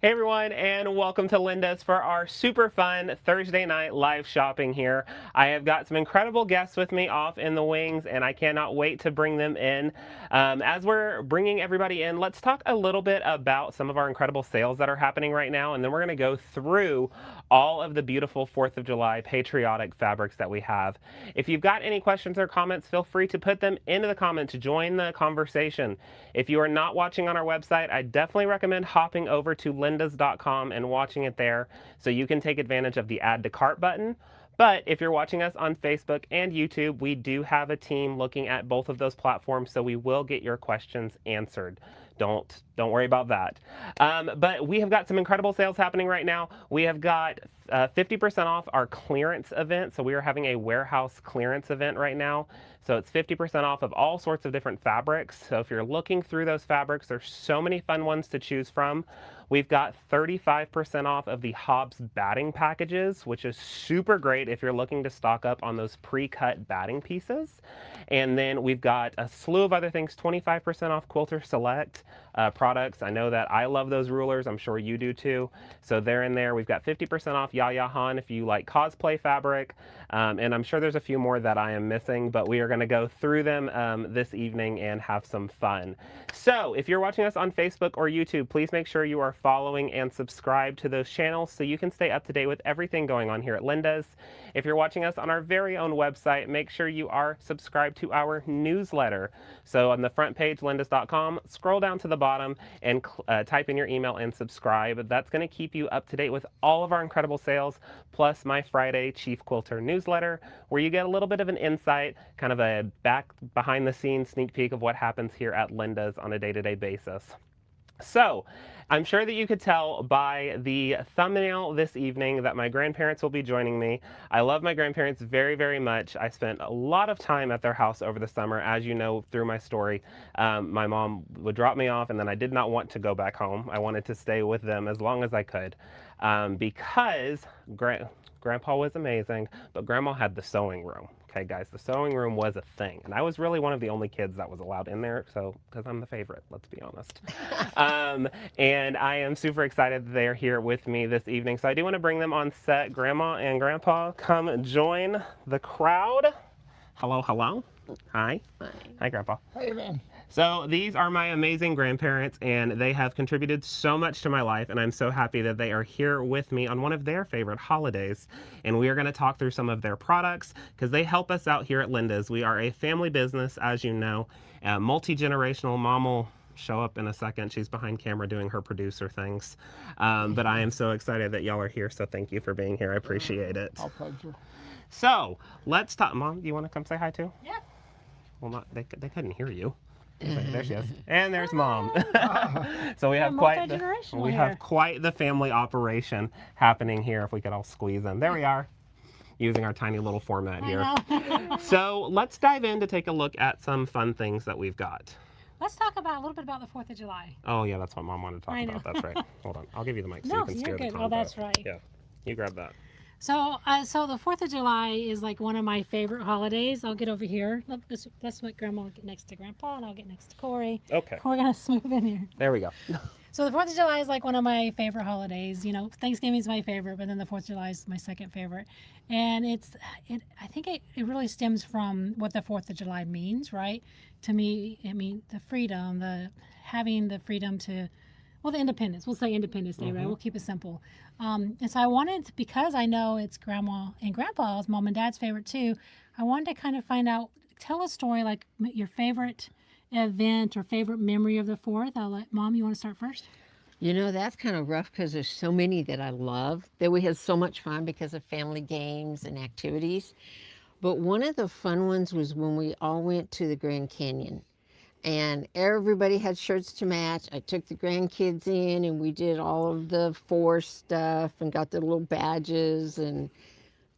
Hey everyone, and welcome to Linda's for our super fun Thursday night live shopping here. I have got some incredible guests with me off in the wings, and I cannot wait to bring them in. As we're bringing everybody in, let's talk a little bit about some of our incredible sales that are happening right now, and then we're going to go through all of the beautiful 4th of July patriotic fabrics that we have. If you've got any questions or comments, feel free to put them into the comments. Join the conversation. If you are not watching on our website, I definitely recommend hopping over to lindas.com and watching it there so you can take advantage of the add to cart button. But if you're watching us on Facebook and YouTube, we do have a team looking at both of those platforms, so we will get your questions answered. Don't worry about that. But we have got some incredible sales happening right now. We have got 50% off our clearance event. So we are having a warehouse clearance event right now. So it's 50% off of all sorts of different fabrics. So if you're looking through those fabrics, there's so many fun ones to choose from. We've got 35% off of the Hobbs batting packages, which is super great if you're looking to stock up on those pre-cut batting pieces. And then we've got a slew of other things, 25% off Quilter Select products. I know that I love those rulers. I'm sure you do too. So they're in there. We've got 50% off Yaya Han if you like cosplay fabric. And I'm sure there's a few more that I am missing, but we are going to go through them this evening and have some fun. So if you're watching us on Facebook or YouTube, please make sure you are following and subscribed to those channels so you can stay up to date with everything going on here at Linda's. If you're watching us on our very own website, make sure you are subscribed to our newsletter. So on the front page, lindas.com, scroll down to the bottom and type in your email and subscribe. That's going to keep you up to date with all of our incredible sales, plus my Friday Chief Quilter newsletter, where you get a little bit of an insight, kind of a behind the scenes sneak peek of what happens here at Linda's on a day-to-day basis. So, I'm sure that you could tell by the thumbnail this evening that my grandparents will be joining me. I love my grandparents very, very much. I spent a lot of time at their house over the summer. As you know through my story, my mom would drop me off and then I did not want to go back home. I wanted to stay with them as long as I could because Grandpa was amazing, but Grandma had the sewing room. Okay, guys, the sewing room was a thing. And I was really one of the only kids that was allowed in there, so, because I'm the favorite, let's be honest. And I am super excited that they're here with me this evening. So I do want to bring them on set. Grandma and Grandpa, come join the crowd. Hello, hello. Hi. Hi. Hi, Grandpa. Hey, man. So these are my amazing grandparents, and they have contributed so much to my life, and I'm so happy that they are here with me on one of their favorite holidays. And we are going to talk through some of their products because they help us out here at Linda's. We are a family business, as you know, multi-generational. Mom will show up in a second. She's behind camera doing her producer things. But I am so excited that y'all are here, so thank you for being here. I appreciate it. Our pleasure. So let's talk. Mom, do you want to come say hi too? Yeah. Well, they couldn't hear you. There she is. And there's Mom. So we have quite the family operation happening here. If we could all squeeze in. There we are. Using our tiny little format here. So let's dive in to take a look at some fun things that we've got. Let's talk about a little bit about the 4th of July. Oh yeah, that's what Mom wanted to talk about. That's right. Hold on. I'll give you the mic so No, you can you're steer good. the Oh, that's right. Yeah. You grab that. So the 4th of July is like one of my favorite holidays. I'll get over here. Look, that's what Grandma will get next to Grandpa, and I'll get next to Corey. Okay. We're gonna smooth in here. There we go. So the 4th of July is like one of my favorite holidays. You know, Thanksgiving is my favorite, but then the 4th of July is my second favorite. And I think it really stems from what the 4th of July means, right? To me, it means the freedom, having the freedom to, well, the independence. We'll say Independence Day, right? We'll keep it simple. And so I wanted, because I know it's Grandma and Grandpa's, Mom and Dad's favorite too, I wanted to kind of find out, tell a story like your favorite event or favorite memory of the 4th. I'll let Mom, you want to start first? You know, that's kind of rough because there's so many that I love, that we had so much fun because of family games and activities. But one of the fun ones was when we all went to the Grand Canyon. And everybody had shirts to match. I took the grandkids in and we did all of the forest stuff and got the little badges, and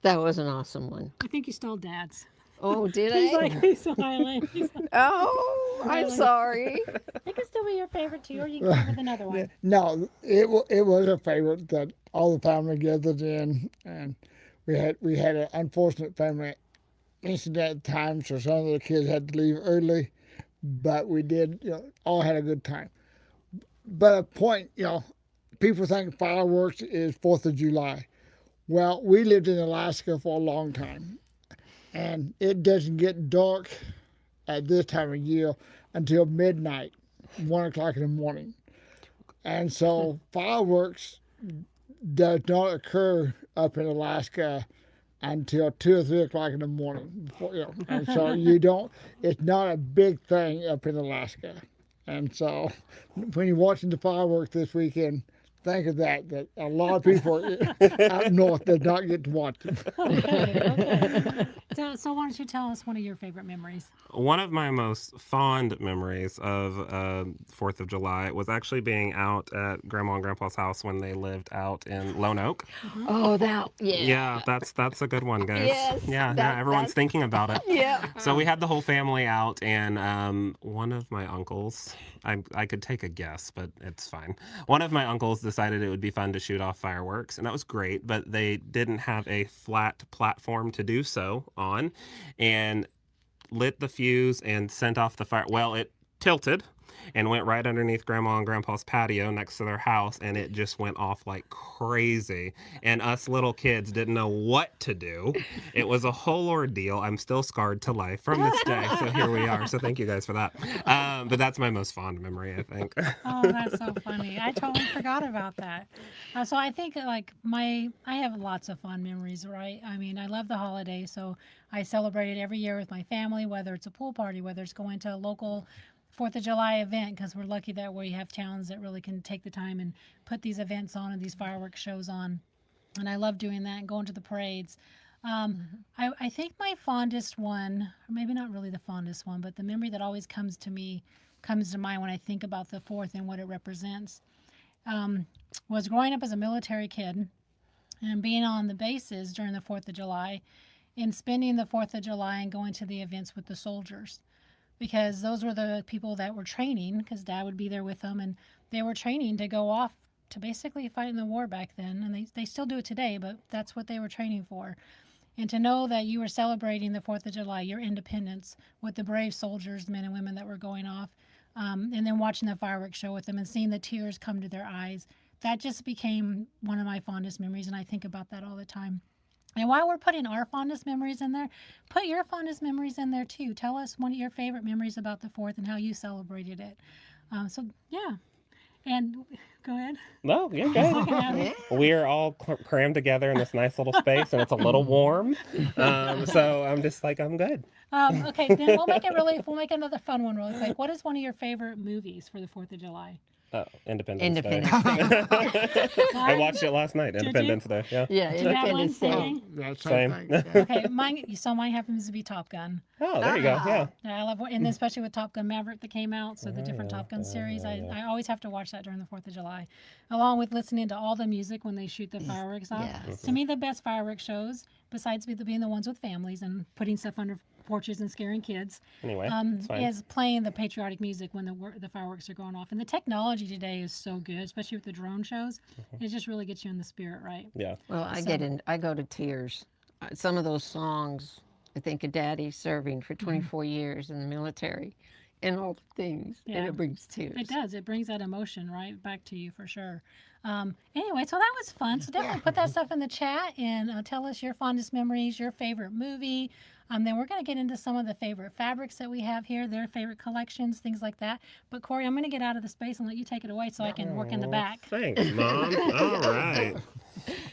that was an awesome one. I think you stole Dad's. Oh, did He's I? like, he's smiling. Oh, I'm sorry. It can still be your favorite too, or you can go with another one. No, it was a favorite that all the family gathered in, and we had an unfortunate family incident at the time, so some of the kids had to leave early, but we did, all had a good time. But a point, people think fireworks is 4th of July. Well, we lived in Alaska for a long time, and it doesn't get dark at this time of year until midnight, 1 o'clock in the morning. And so fireworks does not occur up in Alaska until 2 or 3 o'clock in the morning. And so you don't, it's not a big thing up in Alaska. And so when you're watching the fireworks this weekend, think of that a lot of people up north did not get to watch them. Okay. So why don't you tell us one of your favorite memories? One of my most fond memories of 4th of July was actually being out at Grandma and Grandpa's house when they lived out in Lone Oak. Oh, that, yeah. Yeah, that's a good one, guys. Yes, Yeah, everyone's that's- thinking about it. Yeah. So we had the whole family out, and one of my uncles, I could take a guess, but it's fine. One of my uncles decided it would be fun to shoot off fireworks, and that was great, but they didn't have a flat platform to do so on, and lit the fuse and sent off the fire. Well, it tilted and went right underneath Grandma and Grandpa's patio next to their house, and it just went off like crazy. And us little kids didn't know what to do. It was a whole ordeal. I'm still scarred to life from this day, so here we are. So thank you guys for that. But that's my most fond memory, I think. Oh, that's so funny. I totally forgot about that. So I think I have lots of fond memories, right? I mean, I love the holiday, so I celebrate it every year with my family, whether it's a pool party, whether it's going to a local 4th of July event, because we're lucky that we have towns that really can take the time and put these events on and these fireworks shows on. And I love doing that and going to the parades. I think my fondest one, or maybe not really the fondest one, but the memory that always comes to mind when I think about the 4th and what it represents, was growing up as a military kid and being on the bases during the 4th of July and spending the 4th of July and going to the events with the soldiers. Because those were the people that were training, because Dad would be there with them, and they were training to go off to basically fight in the war back then. And they still do it today, but that's what they were training for. And to know that you were celebrating the 4th of July, your independence, with the brave soldiers, men and women that were going off, and then watching the fireworks show with them and seeing the tears come to their eyes, that just became one of my fondest memories, and I think about that all the time. And while we're putting our fondest memories in there, put your fondest memories in there too. Tell us one of your favorite memories about the 4th and how you celebrated it. Yeah. And go ahead. No, you're good. Yeah. We are all crammed together in this nice little space, and it's a little warm. So I'm just like, I'm good. Okay, then we'll make another fun one really quick. What is one of your favorite movies for the 4th of July? Independence Day. I I watched it last night. Independence Day. Yeah. Yeah, Do you have one, Independence Day. Sydney? That's Same. same thing. Yeah. Okay, mine happens to be Top Gun. Oh, there you go. Yeah. Yeah, I love, and especially with Top Gun Maverick that came out, so the different Top Gun series. I always have to watch that during the 4th of July, along with listening to all the music when they shoot the fireworks off. Yes. To me, the best fireworks shows, besides being the ones with families and putting stuff under porches and scaring kids, Anyway, it's fine. is playing the patriotic music when the fireworks are going off. And the technology today is so good, especially with the drone shows. It just really gets you in the spirit, right? Yeah. Well, I go to tears. Some of those songs, I think of Daddy serving for 24 years in the military and all the things, Yeah. and it brings tears. It does. It brings that emotion right back to you for sure. Anyway, so that was fun. So definitely put that stuff in the chat and tell us your fondest memories, your favorite movie. Then we're going to get into some of the favorite fabrics that we have here, their favorite collections, things like that. But Corey, I'm going to get out of the space and let you take it away so I can work in the back. Thanks, Mom. All right.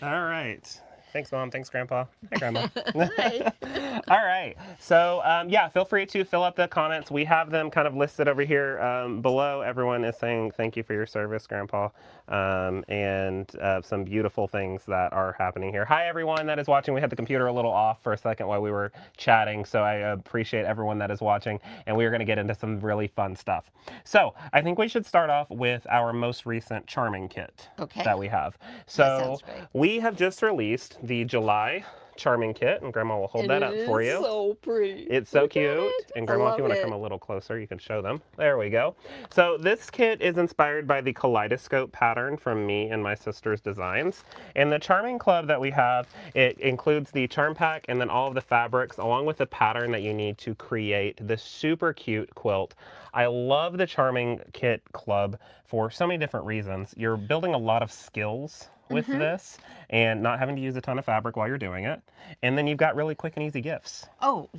All right. Thanks, Mom. Thanks, Grandpa. Hi, Grandma. All right. So, yeah, feel free to fill up the comments. We have them kind of listed over here below. Everyone is saying thank you for your service, Grandpa, and some beautiful things that are happening here. Hi, everyone that is watching. We had the computer a little off for a second while we were chatting, so I appreciate everyone that is watching, and we are going to get into some really fun stuff. So, I think we should start off with our most recent charming kit that we have. So, sounds great. we have just released the July charming kit, and Grandma will hold that up for you. It's so pretty. It's so Look at cute. it. And I Grandma, if love you want to it. come a little closer, you can show them. There we go. So this kit is inspired by the kaleidoscope pattern from me and my sister's designs. And the charming club that we have, it includes the charm pack and then all of the fabrics along with the pattern that you need to create this super cute quilt. I love the charming kit club for so many different reasons. You're building a lot of skills with this and not having to use a ton of fabric while you're doing it. And then you've got really quick and easy gifts. Oh,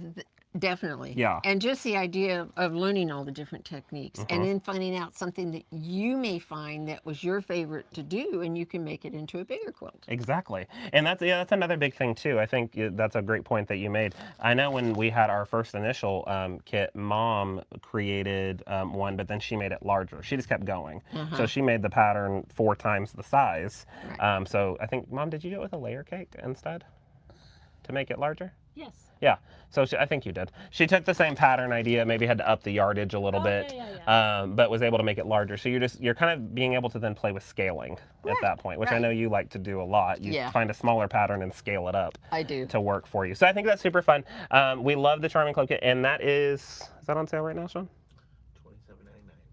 definitely. Yeah. And just the idea of learning all the different techniques and then finding out something that you may find that was your favorite to do, and you can make it into a bigger quilt. Exactly. And that's another big thing too. I think that's a great point that you made. I know when we had our first initial kit, Mom created one, but then she made it larger. She just kept going. So she made the pattern 4 times the size. Right. So I think, Mom, did you do it with a layer cake instead to make it larger? Yes. Yeah, so I think you did. She took the same pattern idea, maybe had to up the yardage a little bit, but was able to make it larger. So you're kind of being able to then play with scaling at that point, which I know you like to do a lot. You find a smaller pattern and scale it up. I do. To work for you. So I think that's super fun. We love the Charming Club kit, and that is that on sale right now, Sean?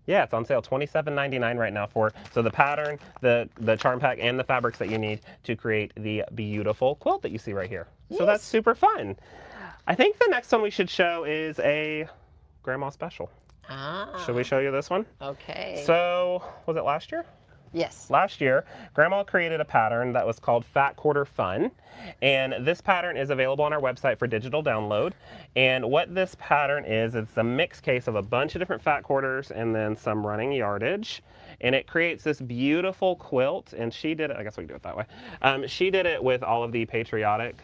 Yeah, it's on sale, $27.99 right now so the pattern, the charm pack, and the fabrics that you need to create the beautiful quilt that you see right here. So that's super fun. I think the next one we should show is a Grandma special. Should we show you this one? Okay. So, was it last year? Yes. Last year, Grandma created a pattern that was called Fat Quarter Fun. And this pattern is available on our website for digital download. And what this pattern is, it's a mixed case of a bunch of different fat quarters and then some running yardage. And it creates this beautiful quilt. And she did it, I guess we can do it that way. She did it with all of the Patriotic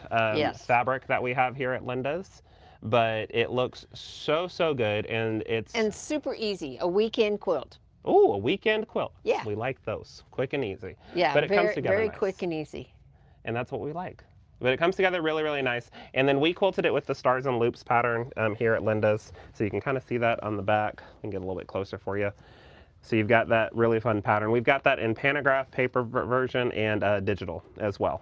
fabric that we have here at Linda's. But it looks so, so good. And it's... And super easy, a weekend quilt. Oh, a weekend quilt. Yeah. We like those. Quick and easy. Yeah, but it comes together very nice. quick and easy. And that's what we like. But it comes together really, really nice. And then we quilted it with the Stars and Loops pattern here at Linda's. So you can kind of see that on the back. I can get a little bit closer for you. So you've got that really fun pattern. We've got that in pantograph paper version and digital as well.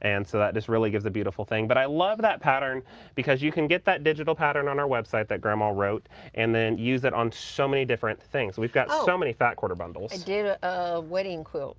And so that just really gives a beautiful thing. But I love that pattern because you can get that digital pattern on our website that Grandma wrote and then use it on so many different things. We've got so many fat quarter bundles. I did a wedding quilt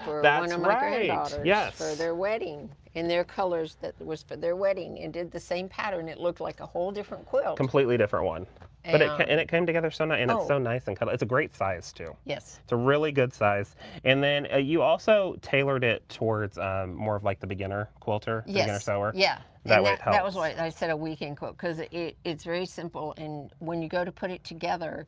for That's one of my right. granddaughters for their wedding. In their colors that was for their wedding, and did the same pattern. It looked like a whole different quilt. Completely different one. But it came together so nice, and it's so nice and cuddly. It's a great size too. Yes. It's a really good size. And then you also tailored it towards more of like the beginner quilter, beginner sewer. Yeah. That way it helps. That was why I said a weekend quilt, because it's very simple, and when you go to put it together,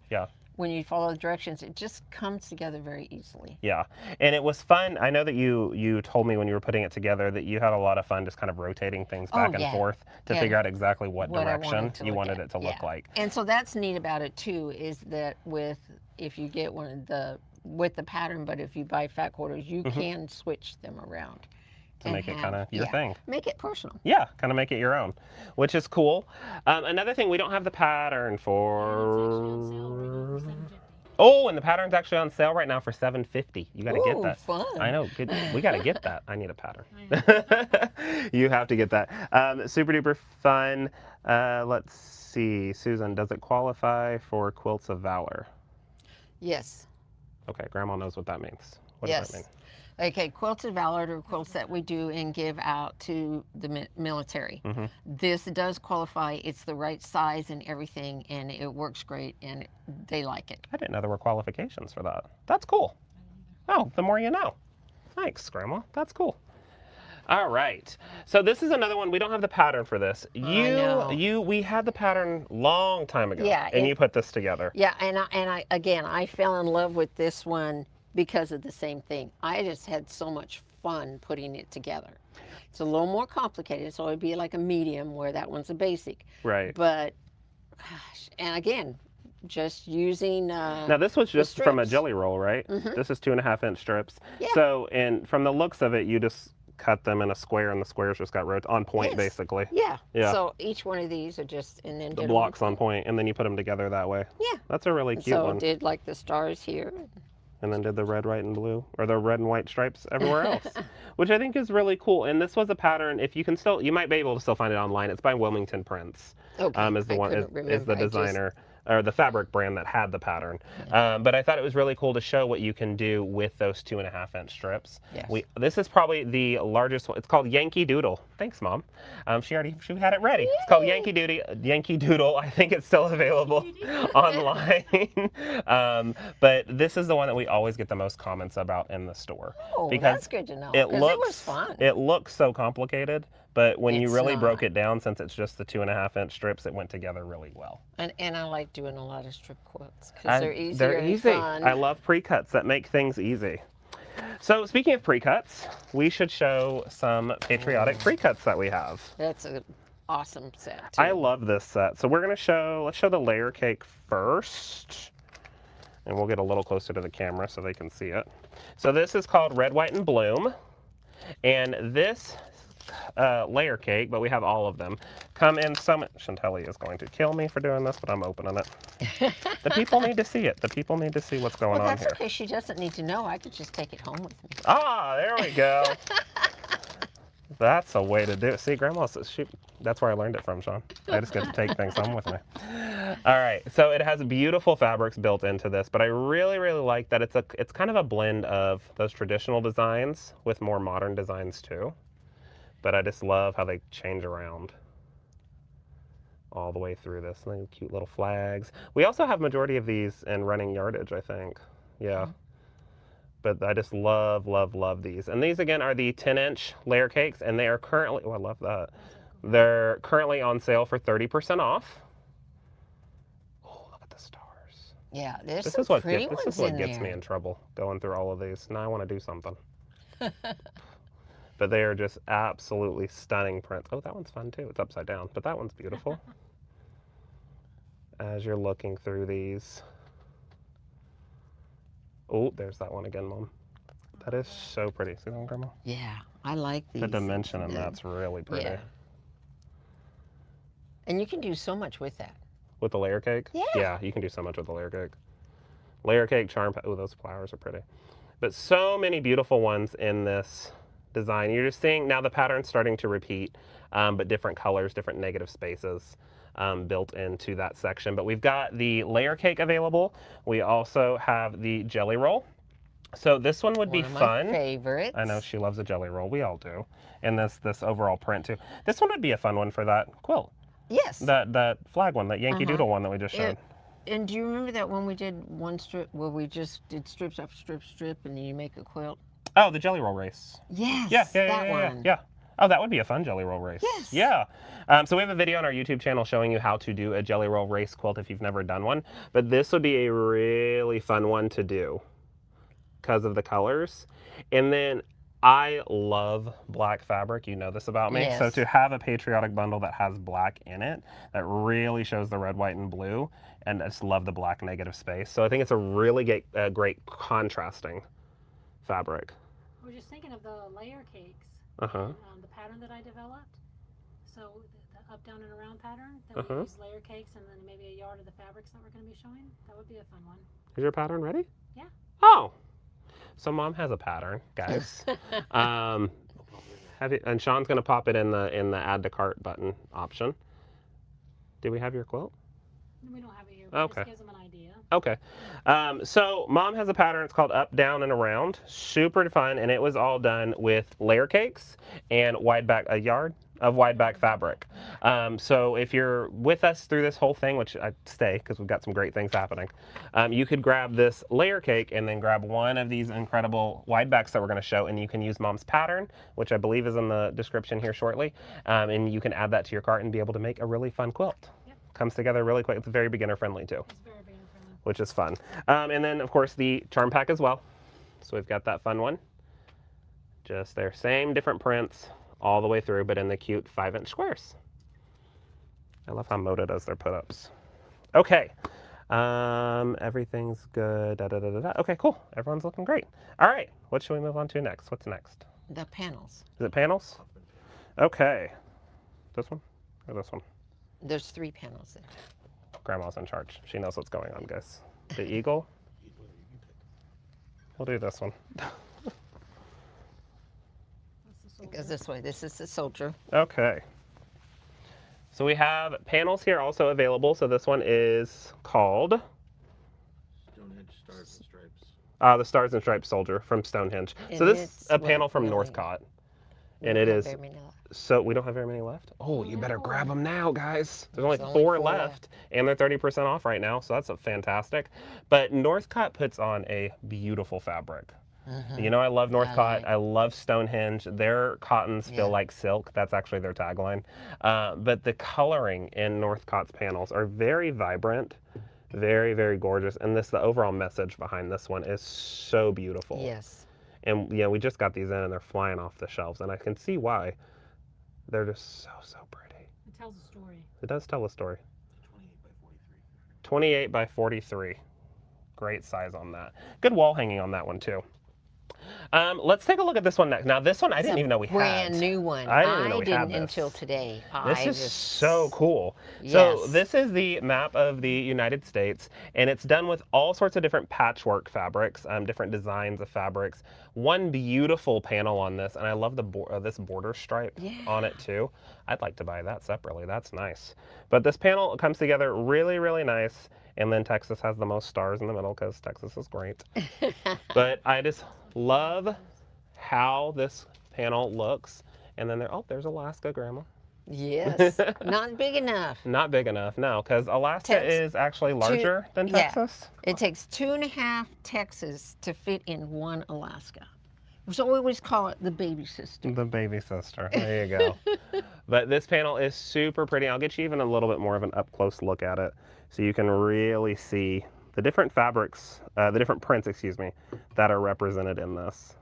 when you follow the directions, it just comes together very easily. Yeah, and it was fun. I know that you told me when you were putting it together that you had a lot of fun just kind of rotating things back and forth to figure out exactly what direction you wanted it to look like. And so that's neat about it too, is that if you get with the pattern, but if you buy fat quarters, you can switch them around. To make it kind of your thing. Make it personal. Yeah, kind of make it your own, which is cool. Another thing, we don't have the pattern for... Oh, and the pattern's actually on sale right now for $7.50. You got to get that. Fun. I know. Good. We got to get that. I need a pattern. You have to get that. Super duper fun. Let's see, Susan, does it qualify for Quilts of Valor? Yes. Okay, Grandma knows what that means. What does that mean? Okay, Quilts of Valor are quilts that we do and give out to the military. This does qualify. It's the right size and everything, and it works great, and they like it. I didn't know there were qualifications for that. That's cool. Oh, the more you know. Thanks, Grandma. That's cool. All right. So this is another one. We don't have the pattern for this. We had the pattern long time ago. Yeah. And you put this together. Yeah, and I fell in love with this one because of the same thing. I just had so much fun putting it together. It's a little more complicated, so it'd be like a medium where that one's a basic. Right. But, gosh, and again, just using now this was just from a jelly roll, right? This is 2.5-inch strips. Yeah. So, and from the looks of it, you just cut them in a square, and the squares just got on point, basically. Yeah. So each one of these are just, and then the blocks on point, and then you put them together that way. Yeah. That's a really cute one. So did like the stars here. And then did the red, white, and blue, or the red and white stripes everywhere else, which I think is really cool. And this was a pattern. If you can still, you might be able to still find it online. It's by Wilmington Prints. Okay. Is the designer or the fabric brand that had the pattern. But I thought it was really cool to show what you can do with those 2.5-inch strips. Yes. This is probably the largest one. It's called Yankee Doodle. Thanks, Mom. She had it ready. It's called Yankee Doodle. I think it's still available online. But this is the one that we always get the most comments about in the store. Oh, because that's good to know. Because it was fun. It looks so complicated, but when you It's really broke not. it down, since it's just the 2.5-inch strips, it went together really well. And I like doing a lot of strip quilts because they're easy. They're easy. Fun. I love pre-cuts that make things easy. So speaking of pre-cuts, we should show some Patriotic pre-cuts that we have. That's an awesome set, too. I love this set. So we're going to let's show the layer cake first. And we'll get a little closer to the camera so they can see it. So this is called Red, White, and Bloom. And this layer cake, but we have all of them, come in some... Chantelli is going to kill me for doing this, but I'm opening it. The people need to see it. The people need to see what's going on here. That's okay. She doesn't need to know. I could just take it home with me. Ah, there we go. That's a way to do it. See, Grandma says, shoot, that's where I learned it from, Sean. I just get to take things home with me. All right, so it has beautiful fabrics built into this, but I really, really like that it's kind of a blend of those traditional designs with more modern designs too. But I just love how they change around all the way through this. And then cute little flags. We also have majority of these in running yardage, I think. Yeah. But I just love, love, love these. And these, again, are the 10-inch layer cakes, and they are currently, oh, I love that. They're currently on sale for 30% off. Oh, look at the stars. Yeah, there's This some is what pretty this ones is what in gets there. me in trouble, going through all of these. Now I want to do something. But they are just absolutely stunning prints. Oh, that one's fun too. It's upside down, but that one's beautiful. As you're looking through these. Oh, there's that one again, Mom. That is so pretty. See that one, Grandma? Yeah, I like these. The dimension in that's really pretty. Yeah. And you can do so much with that. With the layer cake? Yeah. Yeah, you can do so much with the layer cake. Layer cake, charm, oh, those flowers are pretty. But so many beautiful ones in this design. You're just seeing now the pattern's starting to repeat, but different colors, different negative spaces built into that section. But we've got the layer cake available. We also have the jelly roll. So this one would be fun. My favorites. I know she loves a jelly roll. We all do. And this overall print too. This one would be a fun one for that quilt. Yes. That flag one, that Yankee Doodle one that we just showed. And do you remember that when we did one strip where we just did strip, and then you make a quilt? Oh, the jelly roll race. Yes, that one. Yeah. Oh, that would be a fun jelly roll race. Yes. Yeah. So we have a video on our YouTube channel showing you how to do a jelly roll race quilt if you've never done one. But this would be a really fun one to do because of the colors. And then I love black fabric. You know this about me. Yes. So to have a Patriotic bundle that has black in it, that really shows the red, white, and blue. And I just love the black negative space. So I think it's a really great contrasting fabric. I was just thinking of the layer cakes. Uh-huh. The pattern that I developed. So the up, down, and around pattern. Then we use layer cakes and then maybe a yard of the fabrics that we're going to be showing. That would be a fun one. Is your pattern ready? Yeah. Oh. So Mom has a pattern, guys. And Sean's going to pop it in the add to cart button option. Do we have your quilt? We don't have it here, but Okay. it just gives them an idea. Okay. So Mom has a pattern. It's called Up, Down, and Around. Super fun, and it was all done with layer cakes and a yard of Wideback fabric. So if you're with us through this whole thing, which I stay because we've got some great things happening, you could grab this layer cake and then grab one of these incredible Widebacks that we're going to show, and you can use Mom's pattern, which I believe is in the description here shortly, and you can add that to your cart and be able to make a really fun quilt. Comes together really quick. It's very beginner friendly too. It's very beginner friendly. Which is fun. And then of course the charm pack as well. So we've got that fun one. Just their same different prints all the way through, but in the cute 5-inch squares. I love how Moda does their put-ups. Okay. Everything's good. Okay, cool. Everyone's looking great. All right. What should we move on to next? What's next? The panels. Is it panels? Okay. This one or this one? There's 3 panels there. Grandma's in charge. She knows what's going on, guys. The eagle. We'll do this one. It goes this way. This is the soldier. Okay. So we have panels here also available. So this one is called Stonehenge Stars and Stripes. the Stars and Stripes Soldier from Stonehenge. So And this is it's a panel from really- Northcott. And it is Very manila. so we don't have very many left. Oh, you better grab them now, guys. There's only There's only 4 4 left, and they're 30% off right now, so that's fantastic. But Northcott puts on a beautiful fabric. You know, I love Northcott. I love Stonehenge. Their cottons feel like silk. That's actually their tagline. But the coloring in Northcott's panels are very vibrant, very, very gorgeous. And the overall message behind this one is so beautiful. Yes. And yeah, we just got these in and they're flying off the shelves. And I can see why. They're just so, so pretty. It tells a story. It does tell a story. 28 by 43. 28 by 43. Great size on that. Good wall hanging on that one too. Let's take a look at this one next. Now this one I didn't even know we had. Brand new one. I didn't even know we had this. Until today. This is so cool. So Yes. this is the map of the United States, and it's done with all sorts of different patchwork fabrics, different designs of fabrics. One beautiful panel on this, and I love the this border stripe on it too. I'd like to buy that separately. That's nice. But this panel comes together really, really nice. And then Texas has the most stars in the middle because Texas is great. But I just love how this panel looks. And then there's Alaska, Grandma. Yes. Not big enough. Not big enough, no, because Alaska is actually larger than Texas. It takes 2.5 Texas to fit in one Alaska. So we always call it the baby sister. The baby sister. There you go. But this panel is super pretty. I'll get you even a little bit more of an up-close look at it so you can really see the different fabrics, the different prints, excuse me, that are represented in this.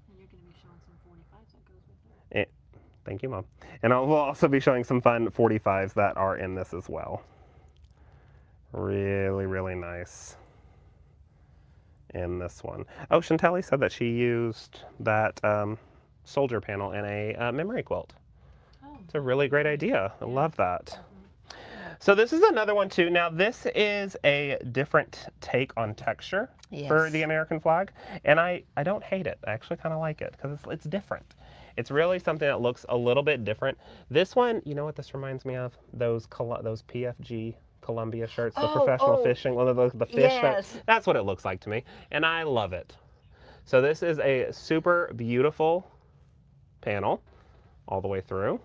And you're going to be showing some 45s that goes with it. Thank you, Mom. And we'll also be showing some fun 45s that are in this as well. Really, really nice in this one. Oh, Chantelli said that she used that soldier panel in a memory quilt. Oh. It's a really great idea. I love that. So this is another one too. Now this is a different take on texture for the American flag, and I don't hate it. I actually kind of like it because it's different. It's really something that looks a little bit different. This one, you know what this reminds me of? Those PFG Columbia shirts, the professional fishing, one of the fish. That's what it looks like to me, and I love it. So this is a super beautiful panel all the way through.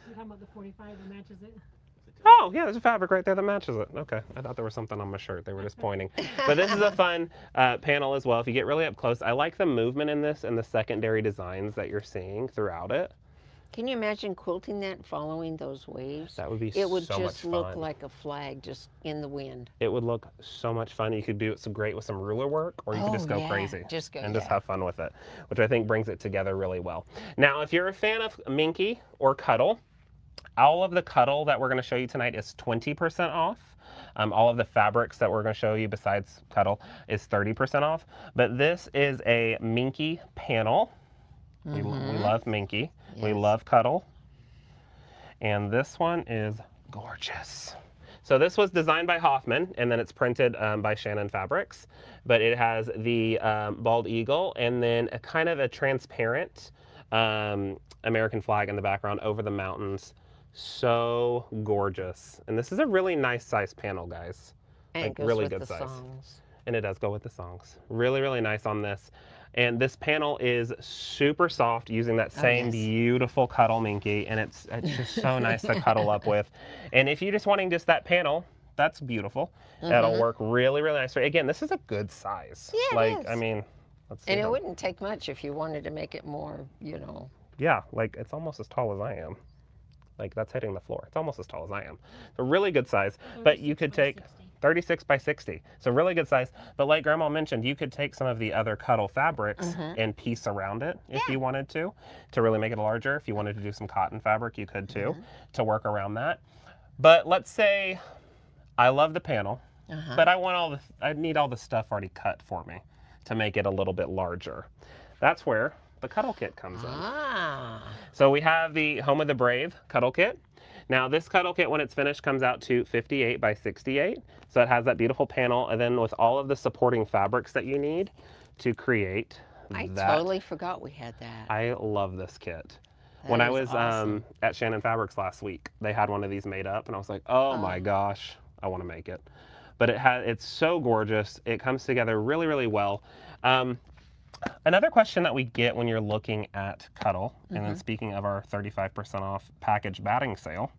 You're talking about the 45 that matches it? Oh, yeah, there's a fabric right there that matches it. Okay, I thought there was something on my shirt. They were just pointing. But this is a fun panel as well. If you get really up close, I like the movement in this and the secondary designs that you're seeing throughout it. Can you imagine quilting that following those waves? That would be It would so much just look fun. like a flag just in the wind. It would look so much fun. You could do it great with some ruler work, or you could just go crazy just have fun with it, which I think brings it together really well. Now, if you're a fan of Minky or Cuddle, all of the Cuddle that we're going to show you tonight is 20% off. All of the fabrics that we're going to show you besides Cuddle is 30% off. But this is a Minky panel. We love Minky. Yes. We love Cuddle. And this one is gorgeous. So this was designed by Hoffman, and then it's printed by Shannon Fabrics. But it has the bald eagle and then a kind of a transparent American flag in the background over the mountains. So gorgeous. And this is a really nice size panel, guys. And like it goes really with good the size. songs. And it does go with the songs. Really, really nice on this. And this panel is super soft using that same beautiful Cuddle Minky. And it's just so nice to cuddle up with. And if you're just wanting just that panel, that's beautiful. That'll work really, really nice. Again, this is a good size. Yeah, like, it is. I mean, let's see. And it wouldn't take much if you wanted to make it more, you know. Yeah, like it's almost as tall as I am. Like that's hitting the floor. It's almost as tall as I am. So really good size. But you could take 36 by 60. So really good size. But like Grandma mentioned, you could take some of the other Cuddle fabrics and piece around it if you wanted to really make it larger. If you wanted to do some cotton fabric, you could too, to work around that. But let's say I love the panel, but I need all the stuff already cut for me to make it a little bit larger. That's where the Cuddle kit comes in. So we have the Home of the Brave Cuddle kit. Now this Cuddle kit, when it's finished, comes out to 58 by 68. So it has that beautiful panel, and then with all of the supporting fabrics that you need to create I that. totally forgot we had that. I love this kit. That When I is was awesome. at Shannon Fabrics last week, they had one of these made up, and I was like, oh my gosh, I want to make it. But it's so gorgeous. It comes together really, really well. Another question that we get when you're looking at Cuddle, and Mm-hmm. then speaking of our 35% off package batting sale,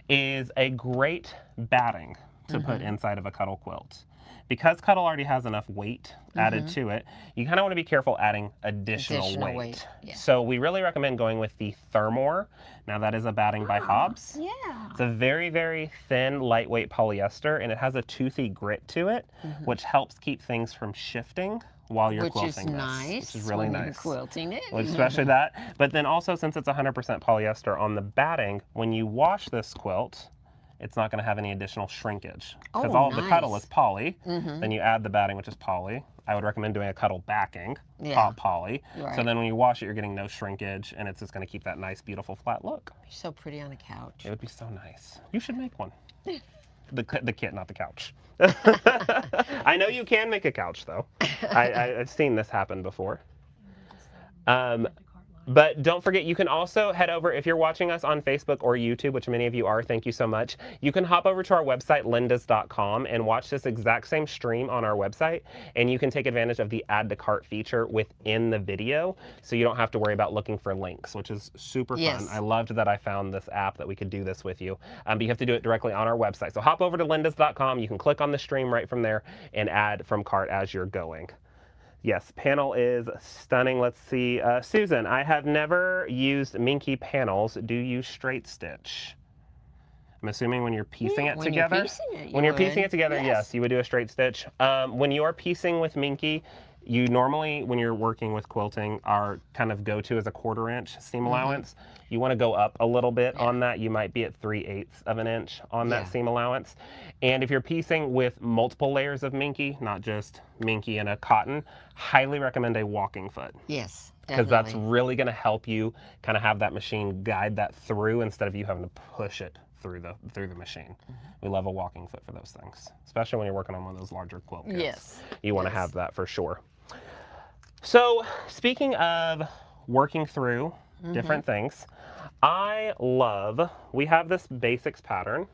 is a great batting to put Mm-hmm. inside of a Cuddle quilt. Because Cuddle already has enough weight added Mm-hmm. to it, you kind of want to be careful adding additional Additional weight. weight, yeah. So we really recommend going with the Thermore. Now that is a batting by Hobbs. Yeah. It's a very, very thin, lightweight polyester, and it has a toothy grit to it, which helps keep things from shifting while you're Which is quilting this. nice. Which is really when you're nice. quilting it. Well, especially that. But then also, since it's 100% polyester on the batting, when you wash this quilt, it's not going to have any additional shrinkage. Because Oh, all of the Cuddle nice. is poly. Mm-hmm. Then you add the batting, which is poly. I would recommend doing a Cuddle backing, Yeah. poly. Right. So then when you wash it, you're getting no shrinkage, and it's just going to keep that nice, beautiful, flat look. So pretty on a couch. It would be so nice. You should make one. The kit, not the couch. I know you can make a couch, though. I've seen this happen before. But don't forget, you can also head over, if you're watching us on Facebook or YouTube, which many of you are, thank you so much. You can hop over to our website, lindas.com, and watch this exact same stream on our website. And you can take advantage of the add to cart feature within the video, so you don't have to worry about looking for links, which is super fun. Yes. I loved that I found this app that we could do this with you. But you have to do it directly on our website. So hop over to lindas.com. You can click on the stream right from there and add from cart as you're going. Yes, panel is stunning. Let's see. Susan, I have never used minky panels. Do you straight stitch? I'm assuming when you're piecing it when together. You're piecing it, When you're piecing would. it together, yes, you would do a straight stitch. When you're piecing with minky, you normally, when you're working with quilting, our kind of go-to is a 1/4 inch seam allowance. You want to go up a little bit on that. You might be at 3/8 of an inch on that Yeah. seam allowance. And if you're piecing with multiple layers of minky, not just minky and a cotton, highly recommend a walking foot. Yes, Because that's definitely. really going to help you kind of have that machine guide that through instead of you having to push it through the machine. We love a walking foot for those things, especially when you're working on one of those larger quilt kits. Yes. You want to Yes. have that for sure. So speaking of working through different things, we have this basics pattern.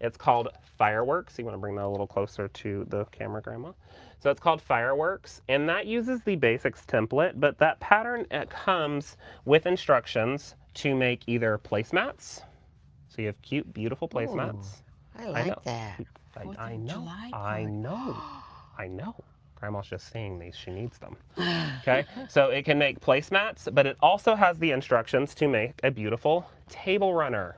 It's called Fireworks. You want to bring that a little closer to the camera, Grandma? So it's called Fireworks, and that uses the basics template, but that pattern, it comes with instructions to make either placemats. So you have cute, beautiful placemats. I know. like that. I know. July I know. I know. Grandma's just seeing these. She needs them. Okay. So it can make placemats, but it also has the instructions to make a beautiful table runner.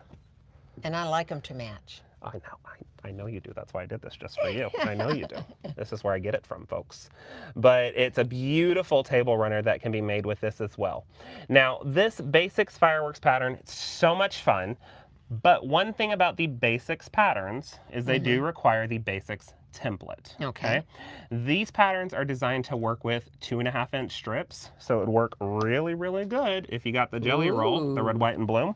And I like them to match. I know. I know you do. That's why I did this just for you. I know you do. This is where I get it from, folks. But it's a beautiful table runner that can be made with this as well. Now, this basics fireworks pattern, it's so much fun. But one thing about the basics patterns is they do require the basics template. Okay. These patterns are designed to work with 2.5 inch strips. So it would work really, really good if you got the jelly roll, the red, white, and bloom.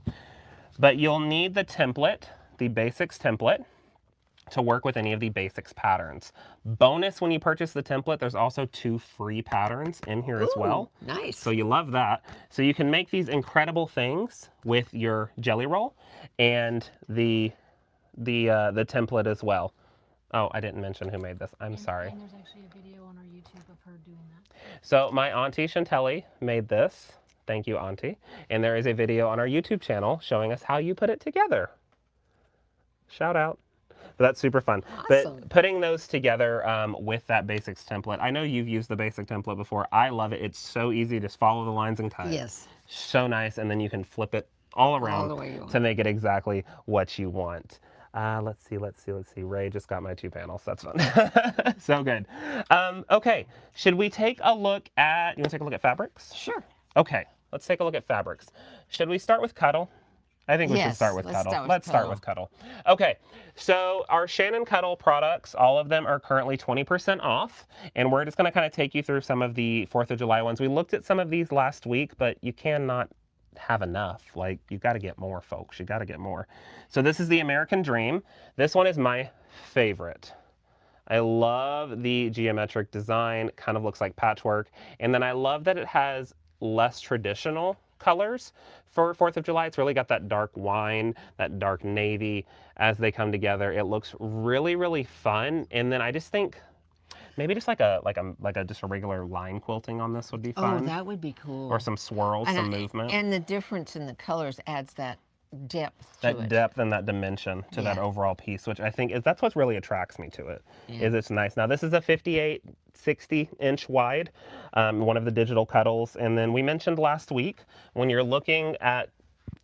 But you'll need the template, the basics template, to work with any of the basics patterns. Bonus, when you purchase the template, there's also 2 free patterns in here as well. Nice. So you love that. So you can make these incredible things with your jelly roll and the template as well. Oh, I didn't mention who made this. I'm sorry. And there's actually a video on our YouTube of her doing that. So my auntie Chantelli made this. Thank you, auntie. And there is a video on our YouTube channel showing us how you put it together. Shout out. But that's super fun. Awesome. But putting those together with that basics template, I know you've used the basic template before. I love it. It's so easy. Just follow the lines and cut. Yes. So nice. And then you can flip it all around the way you want. to make it exactly what you want. Let's see. Ray just got my 2 panels. That's fun. So good. Okay. Should we take a look at, you want to take a look at fabrics? Sure. Okay. Let's take a look at fabrics. Should we start with Cuddle? I think we should Yes, start with let's Cuddle. start with Let's start Cuddle. with Cuddle. Okay, so our Shannon Cuddle products, all of them are currently 20% off, and we're just going to kind of take you through some of the 4th of July ones. We looked at some of these last week, but you cannot have enough. Like, you got to get more, folks. You got to get more. So this is the American Dream. This one is my favorite. I love the geometric design, kind of looks like patchwork, and then I love that it has less traditional colors for 4th of July. It's really got that dark wine, that dark navy as they come together. It looks really, really fun. And then I just think Maybe just like a just a regular line quilting on this would be fun. Oh, that would be cool. Or some swirls, some movement. And the difference in the colors adds that depth to that it. depth and that dimension to that Yeah. overall piece, which I think that's what really attracts me to it. Yeah. Is it's nice. Now this is a 58, 60-inch wide, one of the digital Cuddles. And then we mentioned last week, when you're looking at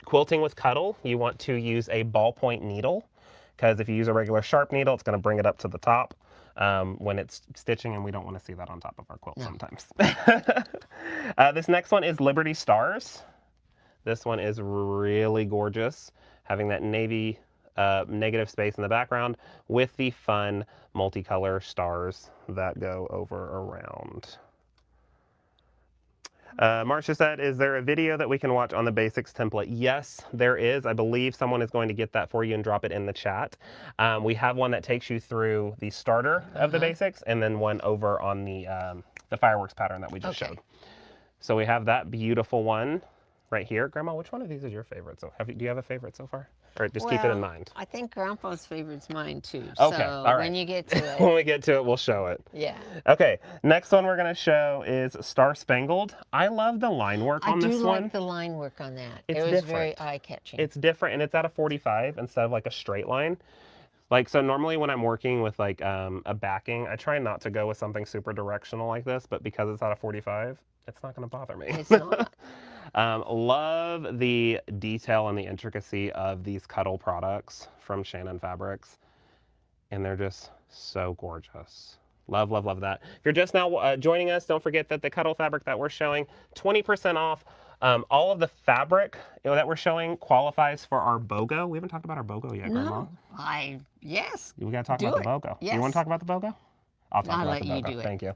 quilting with Cuddle, you want to use a ballpoint needle, because if you use a regular sharp needle, it's going to bring it up to the top when it's stitching, and we don't want to see that on top of our quilt sometimes. This next one is Liberty Stars. This one is really gorgeous, having that navy negative space in the background with the fun multicolor stars that go over around. Marcia said, is there a video that we can watch on the basics template? Yes, there is. I believe someone is going to get that for you and drop it in the chat. We have one that takes you through the starter of the basics, and then one over on the fireworks pattern that we just showed. So we have that beautiful one right here. Grandma, which one of these is your favorite? So do you have a favorite so far? Or just keep it in mind? I think Grandpa's favorite's mine too. Okay, So all right. when you get to it. When we get to it, we'll show it. Yeah. Okay, next one we're going to show is Star Spangled. I love the line work on this one. I do like the line work on that. It's it was very different. eye-catching. It's different, and it's at a 45 instead of like a straight line. Like, so normally when I'm working with like a backing, I try not to go with something super directional like this, but because it's at a 45, it's not going to bother me. It's not. Love the detail and the intricacy of these Cuddle products from Shannon Fabrics, and they're just so gorgeous. Love, love, love that. If you're just now joining us, don't forget that the Cuddle fabric that we're showing, 20% off. All of the fabric that we're showing qualifies for our BOGO. We haven't talked about our BOGO yet, Grandma. No, yes. We got to talk about the BOGO. Yes. You want to talk about the BOGO? I'll talk I'll about let the you BOGO. do it. Thank you.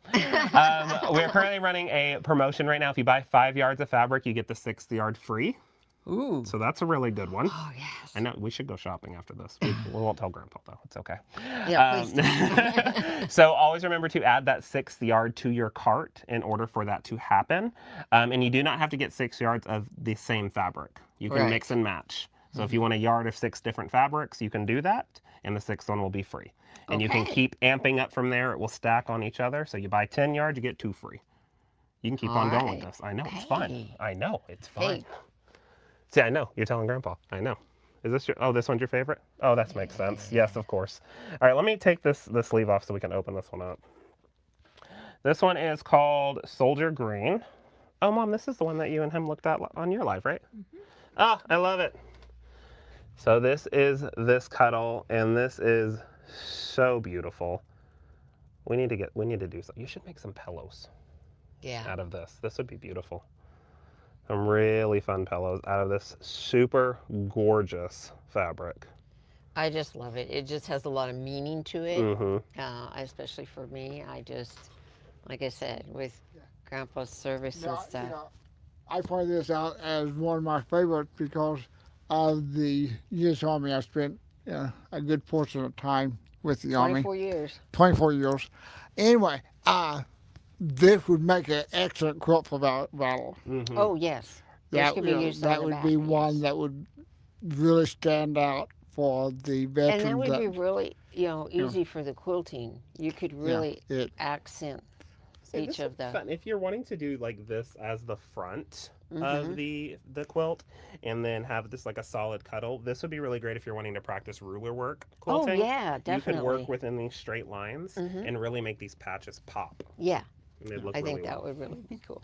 We're currently running a promotion right now. If you buy 5 yards of fabric, you get the 6th yard free. Ooh. So that's a really good one. Oh, yes. I know we should go shopping after this. We won't tell Grandpa though. It's okay. Yeah, please. So always remember to add that 6th yard to your cart in order for that to happen. And you do not have to get 6 yards of the same fabric. You can Right. mix and match. So if you want a yard of 6 different fabrics, you can do that, and the 6th one will be free. And you can Okay. keep amping up from there. It will stack on each other. So you buy 10 yards, you get 2 free. You can keep on going with Alright. this. I know it's fun. Hey. I know it's fun. Hey. See, I know. You're telling Grandpa. I know. Is this your... Oh, this one's your favorite? Oh, that makes sense. Yes, of course. All right, let me take the sleeve off so we can open this one up. This one is called Soldier Green. Oh, Mom, this is the one that you and him looked at on your live, right? Ah, I love it. So this is this Cuddle, and this is so beautiful. We need to do something. You should make some pillows Yeah. out of this. This would be beautiful. Some really fun pillows out of this super gorgeous fabric. I just love it. It just has a lot of meaning to it. Mm-hmm. Especially for me. I just, like I said, with Grandpa's service and Now, stuff. I pointed this out as one of my favorites because of the U.S. Army. I spent a good portion of time with the Army. 24 years. 24 years. Anyway, this would make an excellent quilt for battle. Mm-hmm. Oh, yes. This That, could be used that on the would be back, one yes. that would really stand out for the veterans. And that would be really, easy for the quilting. You could really accent each of the... Fun. If you're wanting to do like this as the front of the quilt, and then have this like a solid Cuddle, this would be really great if you're wanting to practice ruler work quilting. Oh, yeah, definitely. You could work within these straight lines and really make these patches pop. Yeah. And they'd look I think really that well. would really be cool.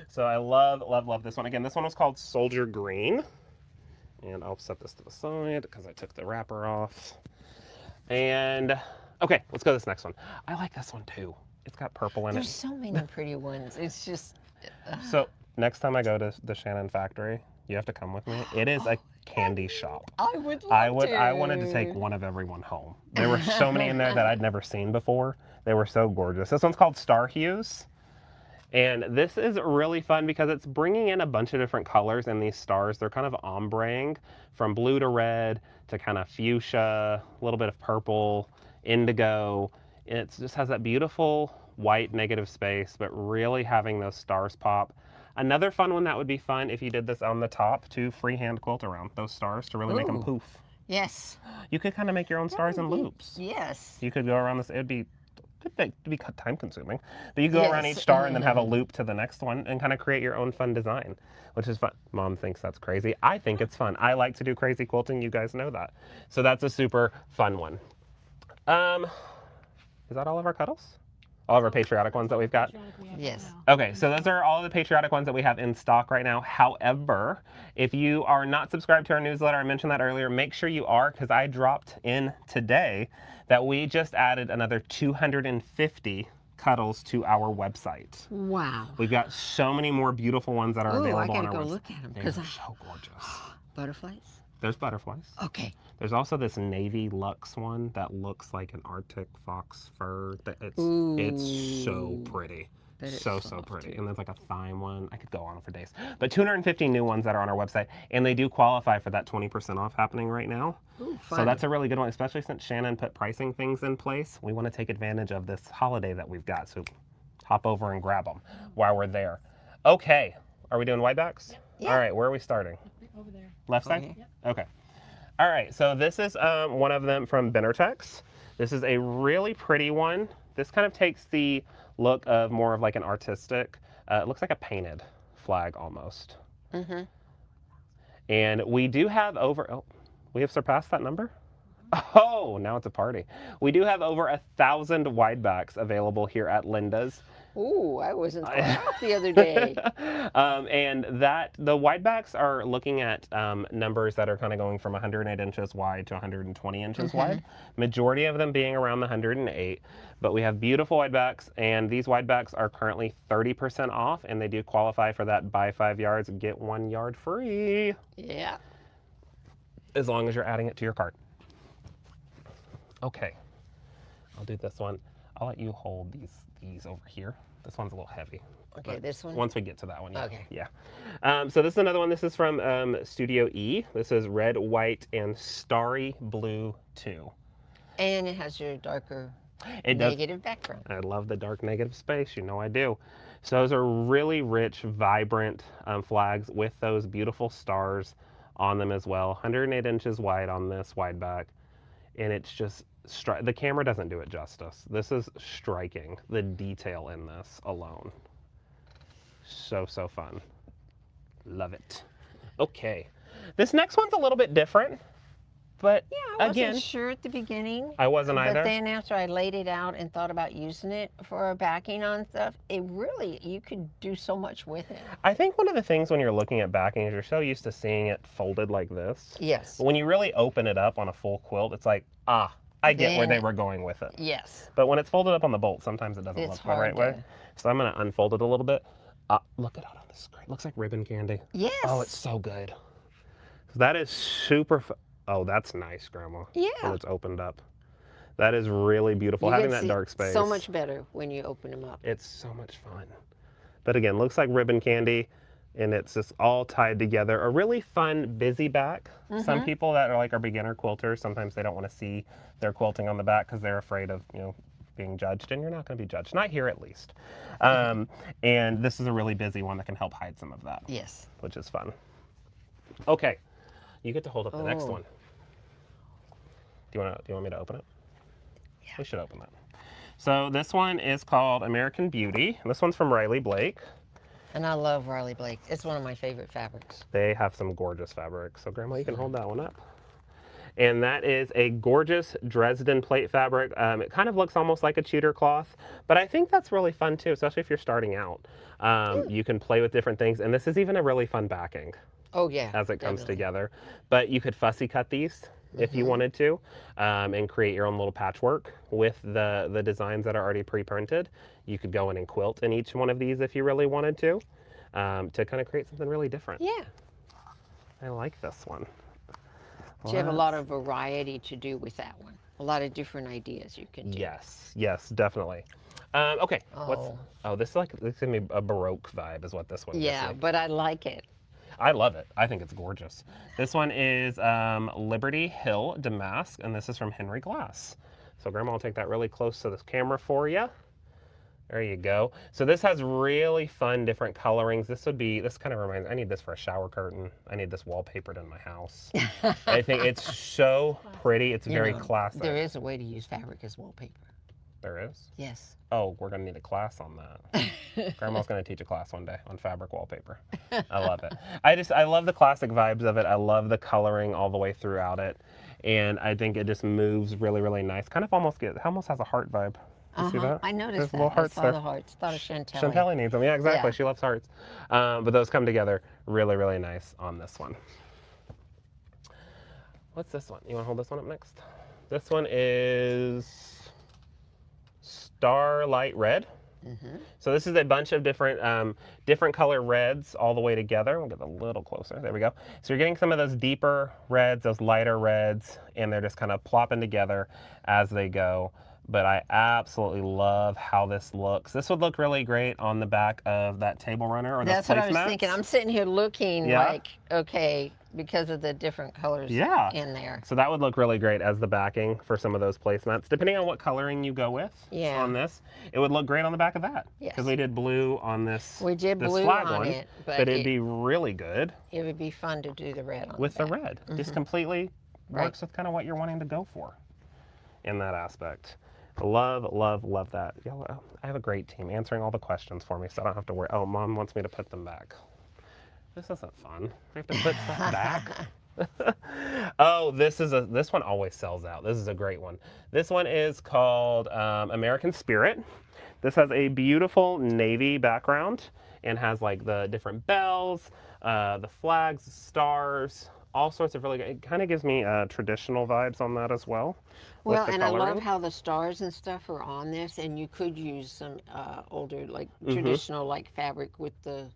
So I love, love, love this one. Again, this one was called Soldier Green. And I'll set this to the side because I took the wrapper off. And, okay, let's go to this next one. I like this one too. It's got purple in There's it. so many pretty ones. It's just... So next time I go to the Shannon factory, you have to come with me. It is a candy shop. I would love I wanted to take one of everyone home. There were so many in there that I'd never seen before. They were so gorgeous. This one's called Star Hues. And this is really fun because it's bringing in a bunch of different colors in these stars. They're kind of ombreing from blue to red to kind of fuchsia, a little bit of purple, indigo. It just has that beautiful white negative space, but really having those stars pop. Another fun one that would be fun if you did this on the top to freehand quilt around those stars to really make them Ooh. poof. Yes. You could kind of make your own stars in loops. Yes. You could go around this. It'd be could be time consuming. But you go around each Yes. star and then have a loop to the next one and kind of create your own fun design, which is fun. Mom thinks that's crazy. I think it's fun. I like to do crazy quilting. You guys know that. So that's a super fun one. Is that all of our cuddles? All of our patriotic ones that we've got? Yes. Okay, so those are all the patriotic ones that we have in stock right now. However, if you are not subscribed to our newsletter, I mentioned that earlier, make sure you are, because I dropped in today that we just added another 250 cuddles to our website. Wow. We've got so many more beautiful ones that are Oh, I available on gotta our go website. look at them They're because so gorgeous. butterflies. There's butterflies. Okay. There's also this navy luxe one that looks like an Arctic fox fur. It's so Ooh. pretty. That is So soft, pretty. too. And there's like a thime one. I could go on for days. But 250 new ones that are on our website, and they do qualify for that 20% off happening right now. Ooh, So fun. that's a really good one, especially since Shannon put pricing things in place. We want to take advantage of this holiday that we've got. So hop over and grab them while we're there. Okay. Are we doing whitebacks? Yeah. All right. Where are we starting? Over there. Left side? Okay. Okay. All right, so this is one of them from Benartex. This is a really pretty one. This kind of takes the look of more of like an artistic, it looks like a painted flag almost. Mm-hmm. And we do have we have surpassed that number? Oh, now it's a party. We do have over 1,000 widebacks available here at Linda's. Ooh, I wasn't far off the other day. And the widebacks are looking at numbers that are kind of going from 108 inches wide to 120 inches wide. Majority of them being around the 108. But we have beautiful widebacks, and these widebacks are currently 30% off, and they do qualify for that buy 5 yards, get 1 yard free. Yeah. As long as you're adding it to your cart. Okay, I'll do this one. I'll let you hold these over here. This one's a little heavy. Okay, this one? Once we get to that one, yeah. Okay. Yeah. So this is another one. This is from Studio E. This is red, white, and starry blue 2. And it has your darker It does. negative background. I love the dark negative space. You know I do. So those are really rich, vibrant flags with those beautiful stars on them as well. 108 inches wide on this wide back. And it's just, the camera doesn't do it justice. This is striking, the detail in this alone. So fun. Love it. Okay. This next one's a little bit different, but Yeah, I wasn't again, sure at the beginning. I wasn't either. But then after I laid it out and thought about using it for backing on stuff, you could do so much with it. I think one of the things when you're looking at backing is you're so used to seeing it folded like this. Yes. But when you really open it up on a full quilt, it's like, I get where they were going with it. Yes. But when it's folded up on the bolt, sometimes it doesn't It's look the right hard way. to- So I'm going to unfold it a little bit. Look at it on the screen. Looks like ribbon candy. Yes. Oh, it's so good. That is super oh, that's nice, Grandma. Yeah. When it's opened up. That is really beautiful. You Having can that see dark space. so much better when you open them up. It's so much fun. But again, looks like ribbon candy, and it's just all tied together. A really fun busy back. Some people that are like our beginner quilters, sometimes they don't want to see their quilting on the back because they're afraid of, being judged, and you're not going to be judged. Not here, at least. And this is a really busy one that can help hide some of that. Yes. Which is fun. Okay, you get to hold up the next Oh. one. Do you want me to open it? Yeah. We should open that. So this one is called American Beauty. This one's from Riley Blake. And I love Riley Blake. It's one of my favorite fabrics. They have some gorgeous fabric. So Grandma, you can hold that one up. And that is a gorgeous Dresden plate fabric. It kind of looks almost like a Tudor cloth, but I think that's really fun too, especially if you're starting out. You can play with different things, and this is even a really fun backing Oh, yeah. as it comes definitely. together. But you could fussy cut these if you wanted to, and create your own little patchwork with the designs that are already pre-printed. You could go in and quilt in each one of these if you really wanted to kind of create something really different. Yeah. I like this one. So you have a lot of variety to do with that one. A lot of different ideas you can do. Yes, definitely. Okay, Oh. this is gonna be a Baroque vibe is what this one Yeah, gives me. but I like it. I love it. I think it's gorgeous. This one is Liberty Hill Damask, and this is from Henry Glass. So Grandma will take that really close to this camera for you. There you go. So this has really fun different colorings. This kind of reminds, I need this for a shower curtain. I need this wallpapered in my house. I think it's so pretty. It's very classic. There is a way to use fabric as wallpaper. There is? Yes. Oh, we're going to need a class on that. Grandma's going to teach a class one day on fabric wallpaper. I love it. I love the classic vibes of it. I love the coloring all the way throughout it. And I think it just moves really, really nice. Kind of almost has a heart vibe. You see that? I noticed There's that. little hearts I saw there. the hearts. Thought of Chantel. Chantelli needs them. Yeah, exactly. Yeah. She loves hearts. But those come together really, really nice on this one. What's this one? You want to hold this one up next? This one is Starlight Red. So this is a bunch of different color reds all the way together. We'll get a little closer. There we go. So you're getting some of those deeper reds, those lighter reds, and they're just kind of plopping together as they go. But I absolutely love how this looks. This would look really great on the back of that table runner or those That's what I was placemats. thinking. I'm sitting here looking like, okay, because of the different colors in there. So that would look really great as the backing for some of those placemats. Depending on what coloring you go with on this, it would look great on the back of that. Yes. Because we did blue on this, We did this blue flag on one, it, but it'd be really good it would be fun to do the red on with the the back. red. Just completely works with kind of what you're wanting to go for in that aspect. Love, love, love that. I have a great team answering all the questions for me, so I don't have to worry. Oh, Mom wants me to put them back. This isn't fun. I have to put stuff back. Oh, this one always sells out. This is a great one. This one is called American Spirit. This has a beautiful navy background and has like the different bells, the flags, the stars, all sorts of really good. It kind of gives me traditional vibes on that as well. Well, and I love how the stars and stuff are on this, and you could use some older, like traditional, like fabric with the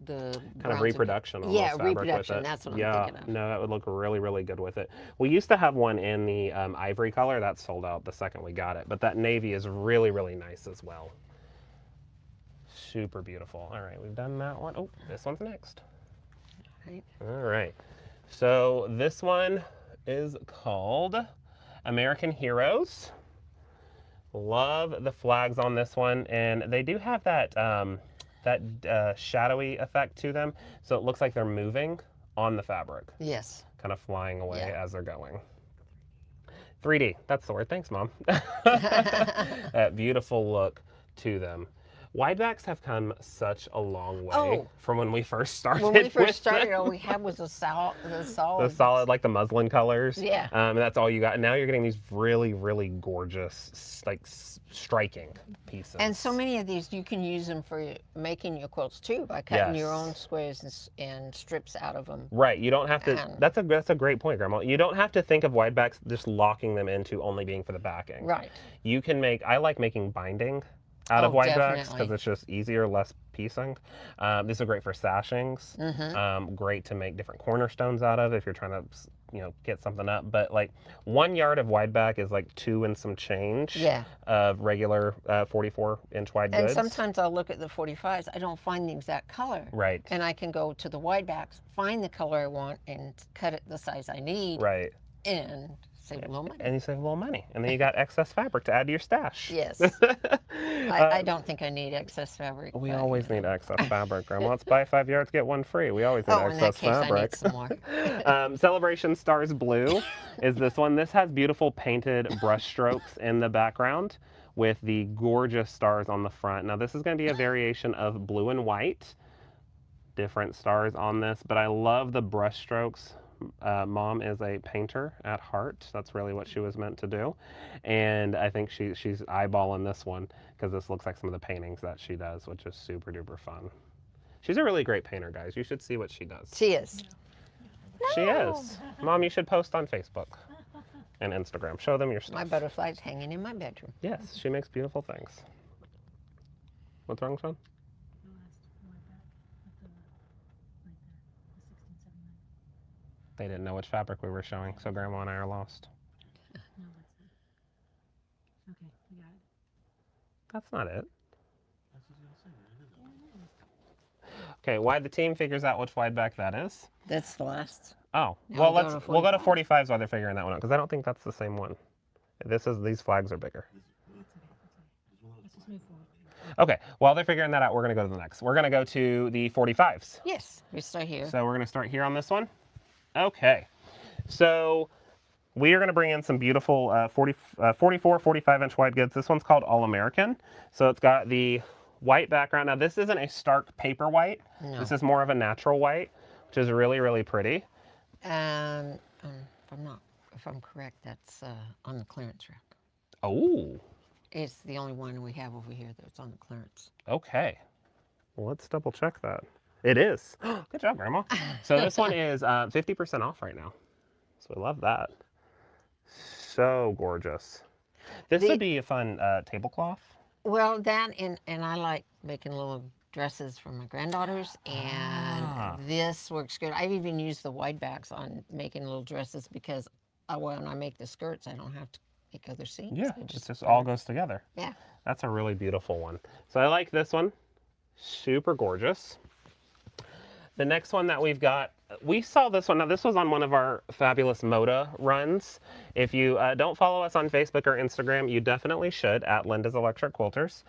kind of reproduction. Almost fabric reproduction. With it. That's what I'm thinking of. No, that would look really, really good with it. We used to have one in the ivory color. That sold out the second we got it, but that navy is really, really nice as well. Super beautiful. All right, we've done that one. Oh, this one's next. All right. So this one is called American Heroes. Love the flags on this one, and they do have that shadowy effect to them, so it looks like they're moving on the fabric. Yes. Kind of flying away as they're going. 3D, that's the word. Thanks, Mom. That beautiful look to them. Widebacks have come such a long way from when we first started. When we first started, all we had was the solid. The solid, like the muslin colors. Yeah. And that's all you got. And now you're getting these really, really gorgeous, like striking pieces. And so many of these, you can use them for making your quilts too, by cutting your own squares and strips out of them. Right. You don't have to. That's a great point, Grandma. You don't have to think of widebacks just locking them into only being for the backing. Right. You can make. I like making binding out of widebacks because it's just easier, less piecing. These are great for sashings. Great to make different cornerstones out of if you're trying to, get something up. But like 1 yard of wideback is like 2 and some change of regular 44-inch wide goods. And sometimes I'll look at the 45s. I don't find the exact color. Right. And I can go to the widebacks, find the color I want, and cut it the size I need. Right. And save a little money. And you save a little money. And then you got excess fabric to add to your stash. Yes. I don't think I need excess fabric. We always need excess fabric, Grandma. Let's buy 5 yards, get one free. We always need excess fabric. I need some more. Celebration Stars Blue is this one. This has beautiful painted brush strokes in the background with the gorgeous stars on the front. Now this is going to be a variation of blue and white. Different stars on this, but I love the brush strokes. Mom is a painter at heart. That's really what she was meant to do. And I think she's eyeballing this one because this looks like some of the paintings that she does, which is super duper fun. She's a really great painter, guys. You should see what she does. She is. She is. Mom, you should post on Facebook and Instagram. Show them your stuff. My butterfly's hanging in my bedroom. Yes, she makes beautiful things. What's wrong, Sean? They didn't know which fabric we were showing, so Grandma and I are lost. No, that's it. Okay, we got it. That's not it. Okay, why the team figures out which wideback that is? That's the last. Oh, Now well we'll go to 45s while they're figuring that one out because I don't think that's the same one. These flags are bigger. Let's just move forward. Okay, while they're figuring that out, we're going to go to the next. We're going to go to the 45s. Yes, we start here. So we're going to start here on this one. Okay, so we are going to bring in some beautiful 44, 45-inch wide goods. This one's called All American. So it's got the white background. Now, this isn't a stark paper white. No. This is more of a natural white, which is really, really pretty. If I'm correct, that's on the clearance rack. Oh, It's the only one we have over here that's on the clearance. okay. Well, let's double check that. It is. Good job, Grandma. So this one is 50% off right now. So we love that. So gorgeous. This would be a fun tablecloth. Well, that and I like making little dresses for my granddaughters, and this works good. I've even used the Widebacks on making little dresses because when I make the skirts, I don't have to make other seams. Yeah, it just all goes together. Yeah. That's a really beautiful one. So I like this one. Super gorgeous. The next one that we've got, we saw this one. Now, this was on one of our fabulous Moda runs. If you don't follow us on Facebook or Instagram, you definitely should, at Linda's Electric Quilters.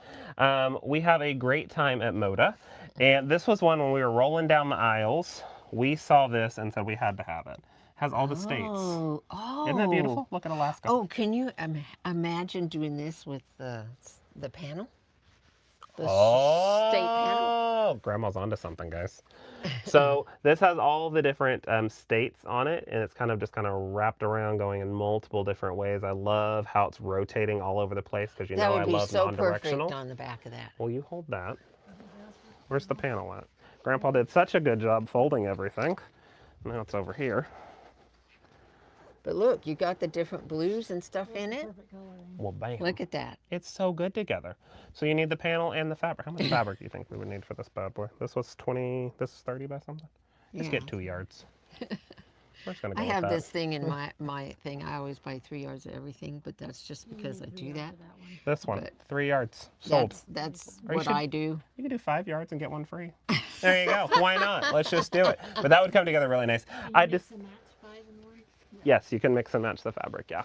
We have a great time at Moda. And this was one when we were rolling down the aisles. We saw this and said we had to have it. Has all the states. Oh. Isn't that beautiful? Look at Alaska. Oh, can you imagine doing this with the panel? The state panel? Oh, Grandma's onto something, guys. So this has all the different states on it, and it's kind of wrapped around, going in multiple different ways. I love how it's rotating all over the place because you know I love That would be so non-directional. perfect on the back of that. Well, you hold that. Where's the panel at? Grandpa did such a good job folding everything. Now it's over here. But look, you got the different blues and stuff in it. Well, bam. Look at that. It's so good together. So you need the panel and the fabric. How much fabric do you think we would need for this bad boy? This was 20, this is 30 by something? Just get 2 yards. We're just gonna go I with have that. this thing in my thing. I always buy 3 yards of everything, but that's just because I do that. This one, But 3 yards, sold. That's Or you what should- I do. You can do 5 yards and get one free. There you go. Why not? Let's just do it. But that would come together really nice. I just, yes, you can mix and match the fabric, yeah.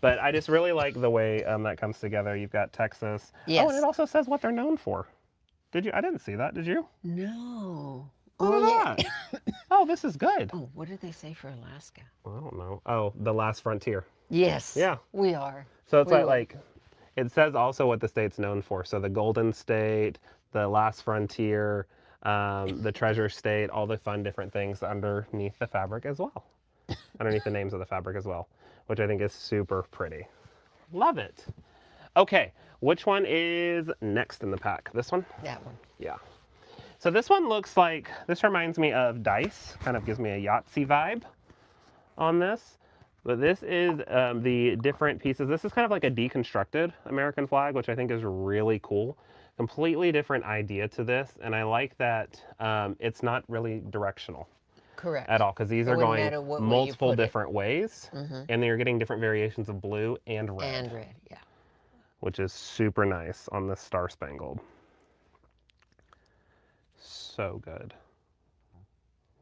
But I just really like the way that comes together. You've got Texas. Yes. Oh, and it also says what they're known for. Did you? I didn't see that. Did you? No. Look Oh, at yeah. that. Oh, this is good. Oh, what did they say for Alaska? I don't know. Oh, the last frontier. Yes. Yeah. We are. So it's We like it says also what the state's known for. So the Golden State, the Last Frontier, the Treasure State, all the fun different things underneath the fabric as well. Underneath the names of the fabric as well, which I think is super pretty. Love it. Okay, which one is next in the pack? This one? That one. Yeah. So this one looks like, this reminds me of dice, kind of gives me a Yahtzee vibe on this. But this is the different pieces. This is kind of like a deconstructed American flag, which I think is really cool. Completely different idea to this, and I like that it's not really directional. Correct. At all, because these are wouldn't going matter what way you multiple put it. different ways, and then you're getting different variations of blue and red, And red, yeah. which is super nice on this Star Spangled. So good.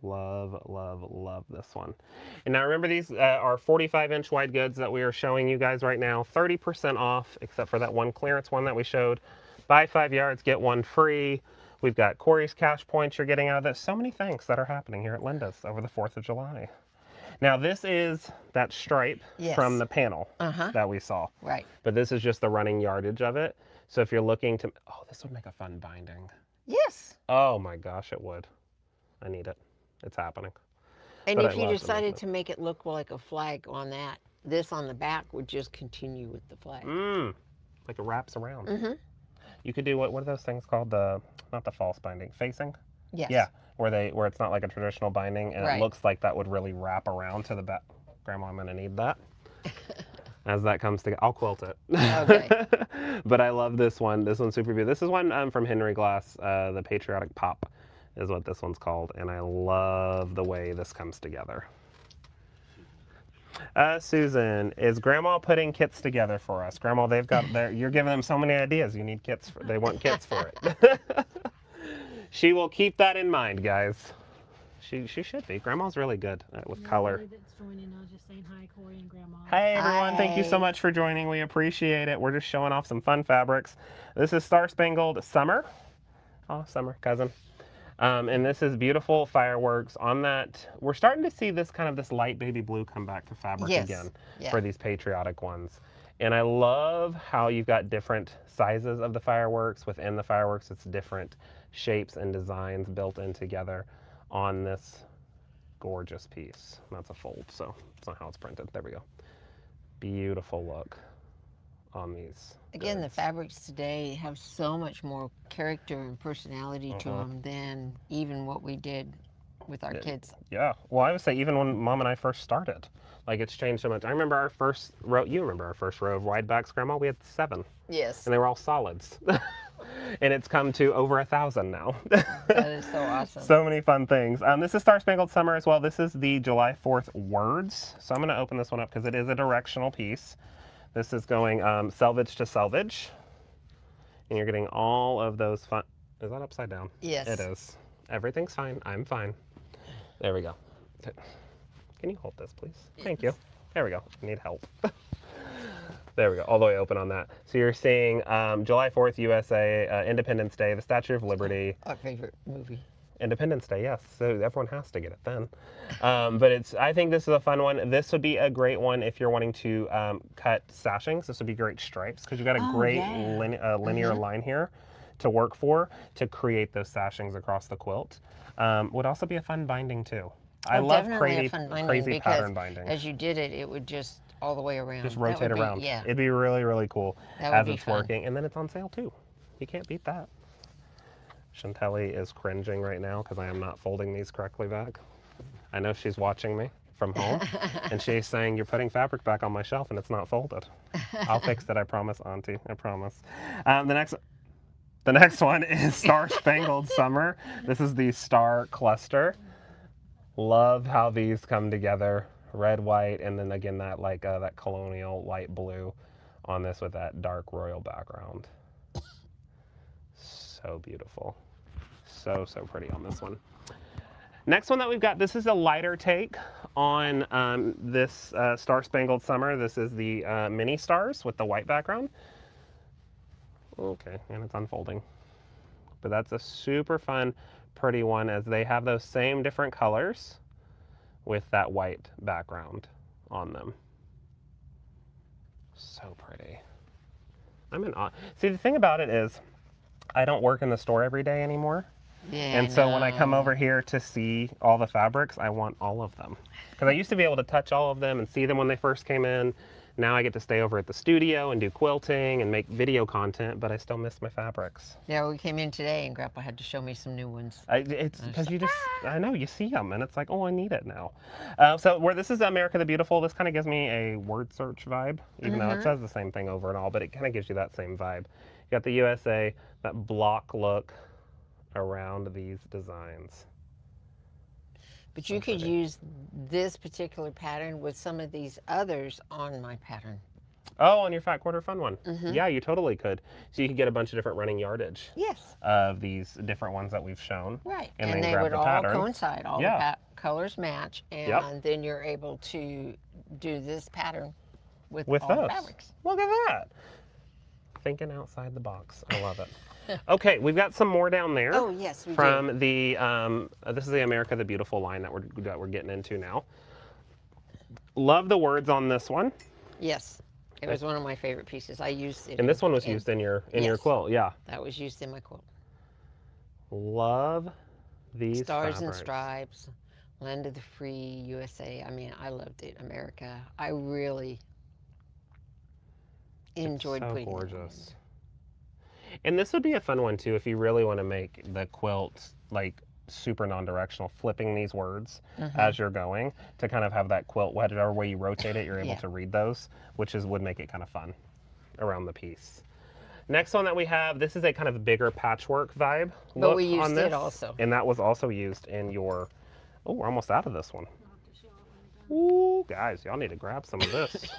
Love, love, love this one. And now remember, these are 45-inch wide goods that we are showing you guys right now. 30% off, except for that one clearance one that we showed. Buy 5 yards, get one free. We've got Corey's cash points you're getting out of this. So many things that are happening here at Linda's over the 4th of July. Now this is that stripe from the panel that we saw. Right. But this is just the running yardage of it. So if you're looking to, oh, this would make a fun binding. Yes. Oh my gosh, it would. I need it. It's happening. And But if I you love the decided movement. to make it look like a flag on that, this on the back would just continue with the flag. Like it wraps around. You could do what are those things called? The not the false binding, facing. Yes. Yeah, where it's not like a traditional binding, and Right. it looks like that would really wrap around to the back. Grandma, I'm gonna need that. As that comes together, I'll quilt it. Okay. But I love this one. This one's super beautiful. This is one from Henry Glass. The Patriotic Pop is what this one's called, and I love the way this comes together. Susan, is Grandma putting kits together for us? Grandma, they've got you're giving them so many ideas. You need kits. They want kits for it. She will keep that in mind, guys. She should be. Grandma's really good with color. That's joining. I was just saying hi, Corey and Grandma. Hey everyone, thank you so Hi. much for joining. We appreciate it. We're just showing off some fun fabrics. This is Star Spangled Summer. Oh, Summer, cousin. And this is beautiful fireworks on that. We're starting to see this light baby blue come back to fabric Yes. again Yeah. for these patriotic ones. And I love how you've got different sizes of the fireworks. Within the fireworks, it's different shapes and designs built in together on this gorgeous piece. That's a fold, so it's not how it's printed. There we go. Beautiful look on these. Again, the goods. fabrics today have so much more character and personality to them than even what we did with our kids. Yeah. Well, I would say even when Mom and I first started, like it's changed so much. I remember our first row. You remember our first row of Widebacks, Grandma? We had 7, Yes, and they were all solids. And it's come to over 1,000 now. that is so awesome. So many fun things. This is Star Spangled Summer as well. This is the July 4th words. So I'm going to open this one up because it is a directional piece. This is going selvage to selvage. And you're getting all of those fun. Is that upside down? Yes. It is. Everything's fine. I'm fine. There we go. Can you hold this, please? Thank you. There we go. I need help. There we go. All the way open on that. So you're seeing July 4th, USA, Independence Day, the Statue of Liberty. Our favorite movie. Independence Day, yes. So everyone has to get it then. But I think this is a fun one. This would be a great one if you're wanting to cut sashings. This would be great stripes because you've got a great linear line here to work to create those sashings across the quilt. Would also be a fun binding too. I love crazy pattern binding. As you did it, it would just all the way around. Just rotate around. Yeah. It'd be really, really cool That would as be it's fun. working. And then it's on sale too. You can't beat that. Chantelli is cringing right now because I am not folding these correctly back. I know she's watching me from home and she's saying, you're putting fabric back on my shelf and it's not folded. I'll fix it, I promise, Auntie, I promise. The next one is Star Spangled Summer. This is the Star Cluster. Love how these come together. Red, white, and then again that that colonial light blue on this with that dark royal background. So beautiful. So pretty on this one. Next one that we've got, this is a lighter take on this Star Spangled Summer. This is the mini stars with the white background. Okay, and it's unfolding. But that's a super fun, pretty one as they have those same different colors with that white background on them. So pretty. I'm in awe. See, the thing about it is, I don't work in the store every day anymore. Yeah, And so when I come over here to see all the fabrics, I want all of them. Because I used to be able to touch all of them and see them when they first came in. Now I get to stay over at the studio and do quilting and make video content, but I still miss my fabrics. Yeah, we came in today and Grandpa had to show me some new ones. It's because you just, I know, you see them and it's like, oh, I need it now. So where this is America the Beautiful, this kind of gives me a word search vibe, even though it says the same thing over and all, but it kind of gives you that same vibe. You got the USA, that block look around these designs. But you could use this particular pattern with some of these others on my pattern. Oh, on your Fat Quarter Fun one. Yeah, you totally could. So you could get a bunch of different running yardage Yes. of these different ones that we've shown. Right. And And then they grab would the all pattern. coincide. All Yeah. the colors match. And then you're able to do this pattern with all those. the fabrics. Look at that. Thinking outside the box. I love it. Okay, we've got some more down there. Oh, yes, we do. From the, this is the America the Beautiful line that we're getting into now. Love the words on this one. Yes. It was one of my favorite pieces. I used it. And this one was used in your Yes. quilt, yeah. That was used in my quilt. Love these Stars and fabrics. Stripes, Land of the Free, USA. I mean, I loved it. America. I really enjoyed So putting it on. gorgeous. And this would be a fun one too if you really want to make the quilt like super non-directional, flipping these words as you're going to kind of have that quilt, whatever way you rotate it, you're able to read those, which would make it kind of fun around the piece. Next one that we have, this is a kind of bigger patchwork vibe But look we used on this, it also. and that was also used in your. Oh, we're almost out of this one. Ooh, guys, y'all need to grab some of this.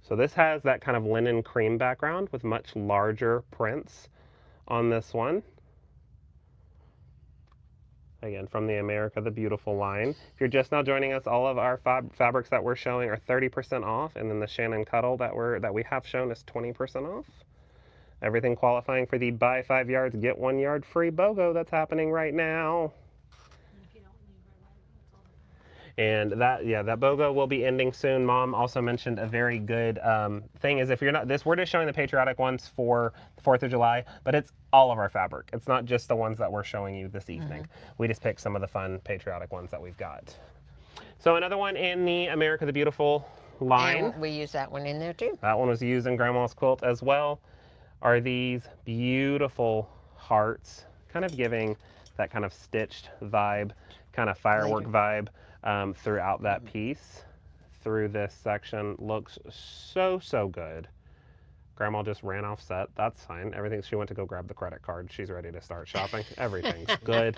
So this has that kind of linen cream background with much larger prints on this one. Again, from the America the Beautiful line. If you're just now joining us, all of our fabrics that we're showing are 30% off, and then the Shannon Cuddle that we have shown is 20% off. Everything qualifying for the buy 5 yards, get 1 yard free BOGO that's happening right now. And that, yeah, that BOGO will be ending soon. Mom also mentioned a very good thing is if you're not, we're just showing the Patriotic ones for the 4th of July, but it's all of our fabric. It's not just the ones that we're showing you this evening. We just picked some of the fun Patriotic ones that we've got. So another one in the America the Beautiful line. And we use that one in there too. That one was used in Grandma's quilt as well. Are these beautiful hearts, kind of giving that kind of stitched vibe, kind of firework vibe throughout that piece. Through this section looks so, so good. Grandma just ran off set. That's fine. Everything, she went to go grab the credit card. She's ready to start shopping. Everything's good.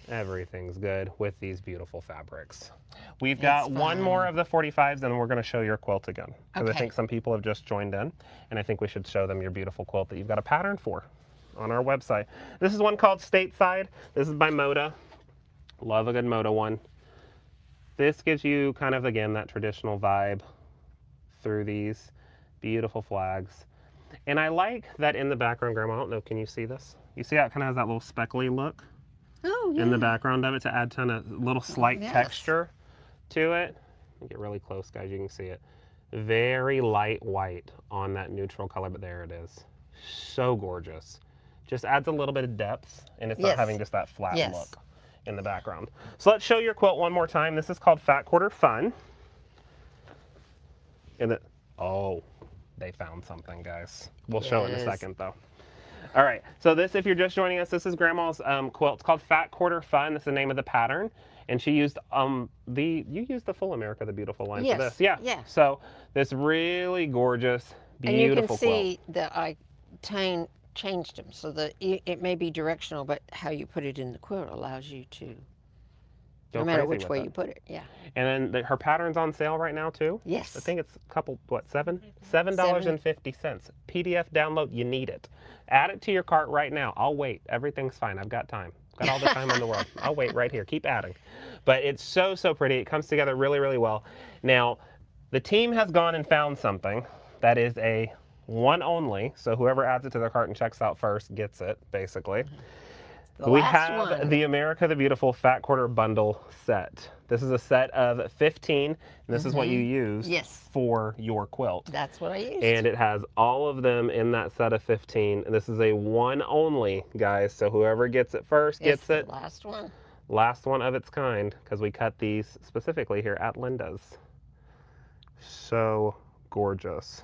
Everything's good with these beautiful fabrics. We've got one more of the 45s and then we're going to show your quilt again. Because I think some people have just joined in and I think we should show them your beautiful quilt that you've got a pattern for on our website. This is one called Stateside. This is by Moda. Love a good Moda one. This gives you kind of, again, that traditional vibe through these beautiful flags. And I like that in the background, Grandma, I don't know, can you see this? You see how it kind of has that little speckly look? Oh, yeah. In the background of it to add kind of little slight texture to it. Get really close, guys, you can see it. Very light white on that neutral color, but there it is. So gorgeous. Just adds a little bit of depth, and it's not having just that flat look in the background. So let's show your quilt one more time. This is called Fat Quarter Fun. And oh, they found something, guys. We'll show it in a second, though. All right, so this, if you're just joining us, this is Grandma's quilt. It's called Fat Quarter Fun. That's the name of the pattern. And she used you used the full America the Beautiful line for this. Yeah. So this really gorgeous, beautiful quilt. And you can see that I changed them so that it may be directional, but how you put it in the quilt allows you to, no matter which way you put it. Yeah. And then her pattern's on sale right now too. Yes. I think it's a couple, what, $7.50. PDF download, you need it. Add it to your cart right now. I'll wait. Everything's fine. I've got time. Got all the time in the world. I'll wait right here. Keep adding. But it's so, so pretty. It comes together really, really well. Now, the team has gone and found something that is a one only. So whoever adds it to their cart and checks out first gets it, basically. We have the America the Beautiful Fat Quarter Bundle set. This is a set of 15, and this is what you use for your quilt. That's what I used. And it has all of them in that set of 15. And this is a one only, guys. So whoever gets it first gets it. Last one. Last one of its kind, because we cut these specifically here at Linda's. So gorgeous.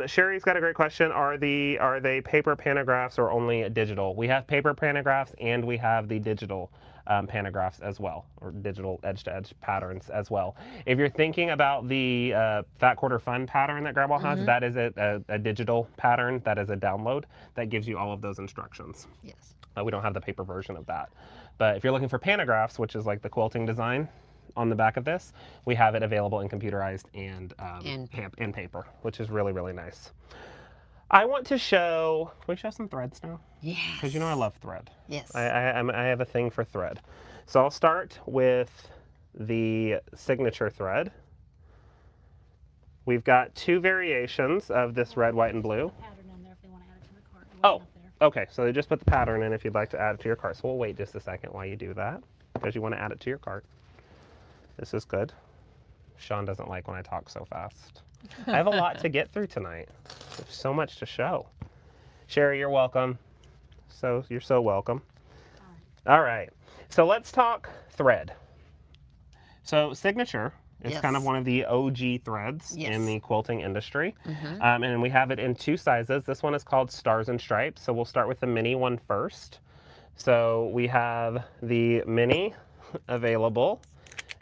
Sherry's got a great question. Are they paper pantographs or only digital? We have paper pantographs and we have the digital pantographs as well, or digital edge-to-edge patterns as well. If you're thinking about the Fat Quarter Fun pattern that Grandma has, that is a digital pattern. That is a download that gives you all of those instructions. Yes. We don't have the paper version of that. But if you're looking for pantographs, which is like the quilting design on the back of this, we have it available in computerized and paper, which is really, really nice. I want to show, can we show some threads now? Yes. Because you know I love thread. Yes. I have a thing for thread. So I'll start with the signature thread. We've got two variations of this red, white, and blue. Oh, okay, so they just put the pattern in if you'd like to add it to your cart. So we'll wait just a second while you do that, because you want to add it to your cart. This is good. Sean doesn't like when I talk so fast. I have a lot to get through tonight. There's so much to show. Sherry, you're welcome. So you're so welcome. All right. So let's talk thread. So signature is kind of one of the OG threads in the quilting industry. And we have it in two sizes. This one is called Stars and Stripes. So we'll start with the mini one first. So we have the mini available.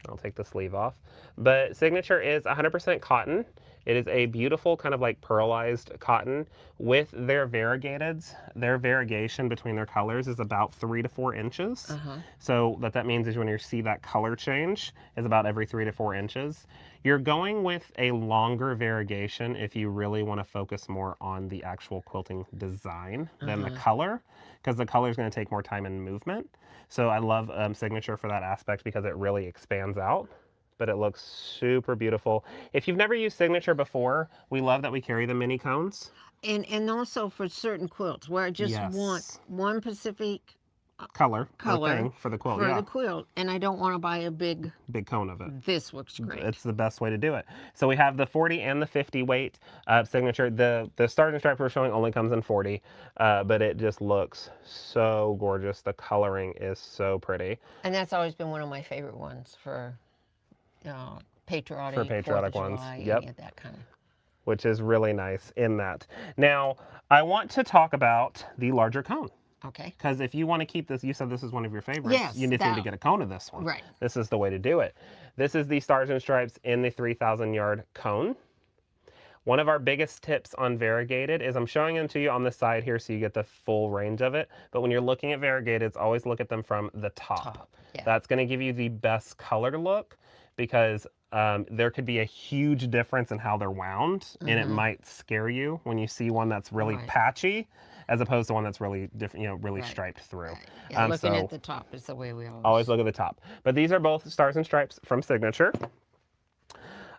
I'll take the sleeve off. But signature is 100% cotton. It is a beautiful kind of like pearlized cotton with their variegateds. Their variegation between their colors is about 3 to 4 inches. So what that means is when you see that color change is about every 3 to 4 inches. You're going with a longer variegation if you really want to focus more on the actual quilting design than the color, because the color is going to take more time and movement. So I love signature for that aspect because it really expands out but it looks super beautiful. If you've never used Signature before, we love that we carry the mini cones. And also for certain quilts where I just want Yes. one specific Color color thing for the quilt. for Yeah, the quilt, and I don't want to buy a big. big cone of it. This looks great. It's the best way to do it. So we have the 40 and the 50 weight Signature. The Stars and Stripes we're showing only comes in 40, but it just looks so gorgeous. The coloring is so pretty. And that's always been one of my favorite ones for patriotic, For patriotic 4th of ones, July, yep. any of that kind of. Which is really nice in that. Now, I want to talk about the larger cone. Okay. Because if you want to keep this, you said this is one of your favorites. Yes, You need to get a cone of this one. Right. This is the way to do it. This is the Stars and Stripes in the 3,000 yard cone. One of our biggest tips on variegated is I'm showing them to you on the side here so you get the full range of it. But when you're looking at variegateds, always look at them from the top. Yeah. That's going to give you the best color look because there could be a huge difference in how they're wound, and it might scare you when you see one that's really patchy as opposed to one that's really different, really striped through. Right. Yeah, looking so at the top is the way we always look at the top. But these are both Stars and Stripes from Signature.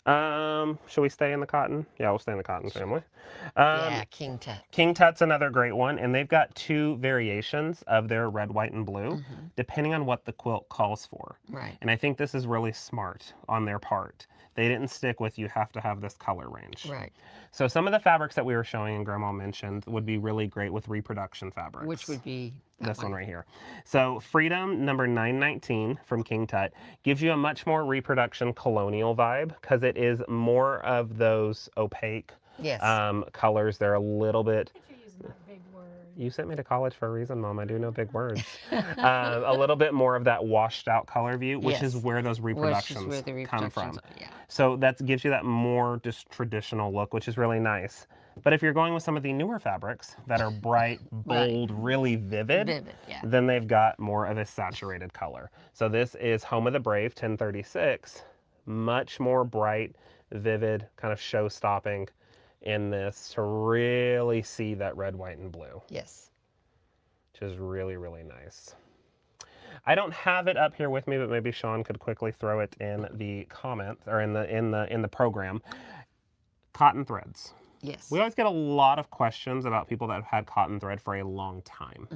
Should we stay in the cotton? Yeah, we'll stay in the cotton family. yeah, King Tut. King Tut's another great one, and they've got 2 variations of their red, white, and blue, depending on what the quilt calls for. Right. And I think this is really smart on their part. They didn't stick with you have to have this color range. Right. So some of the fabrics that we were showing and Grandma mentioned would be really great with reproduction fabrics. Which would be This one right here. So Freedom number 919 from King Tut gives you a much more reproduction colonial vibe because it is more of those opaque Yes. colors. They're a little bit. You're using that big word. You sent me to college for a reason, Mom. I do know big words. A little bit more of that washed out color view, which is Yes. where those Which is reproductions where the come from. reproductions are, yeah. So that gives you that more just traditional look, which is really nice. But if you're going with some of the newer fabrics that are bright, bold, really vivid, yeah. then they've got more of a saturated color. So this is Home of the Brave 1036, much more bright, vivid, kind of show-stopping in this to really see that red, white, and blue, Yes. which is really, really nice. I don't have it up here with me, but maybe Sean could quickly throw it in the comments or in the program. Cotton threads. Yes. We always get a lot of questions about people that have had cotton thread for a long time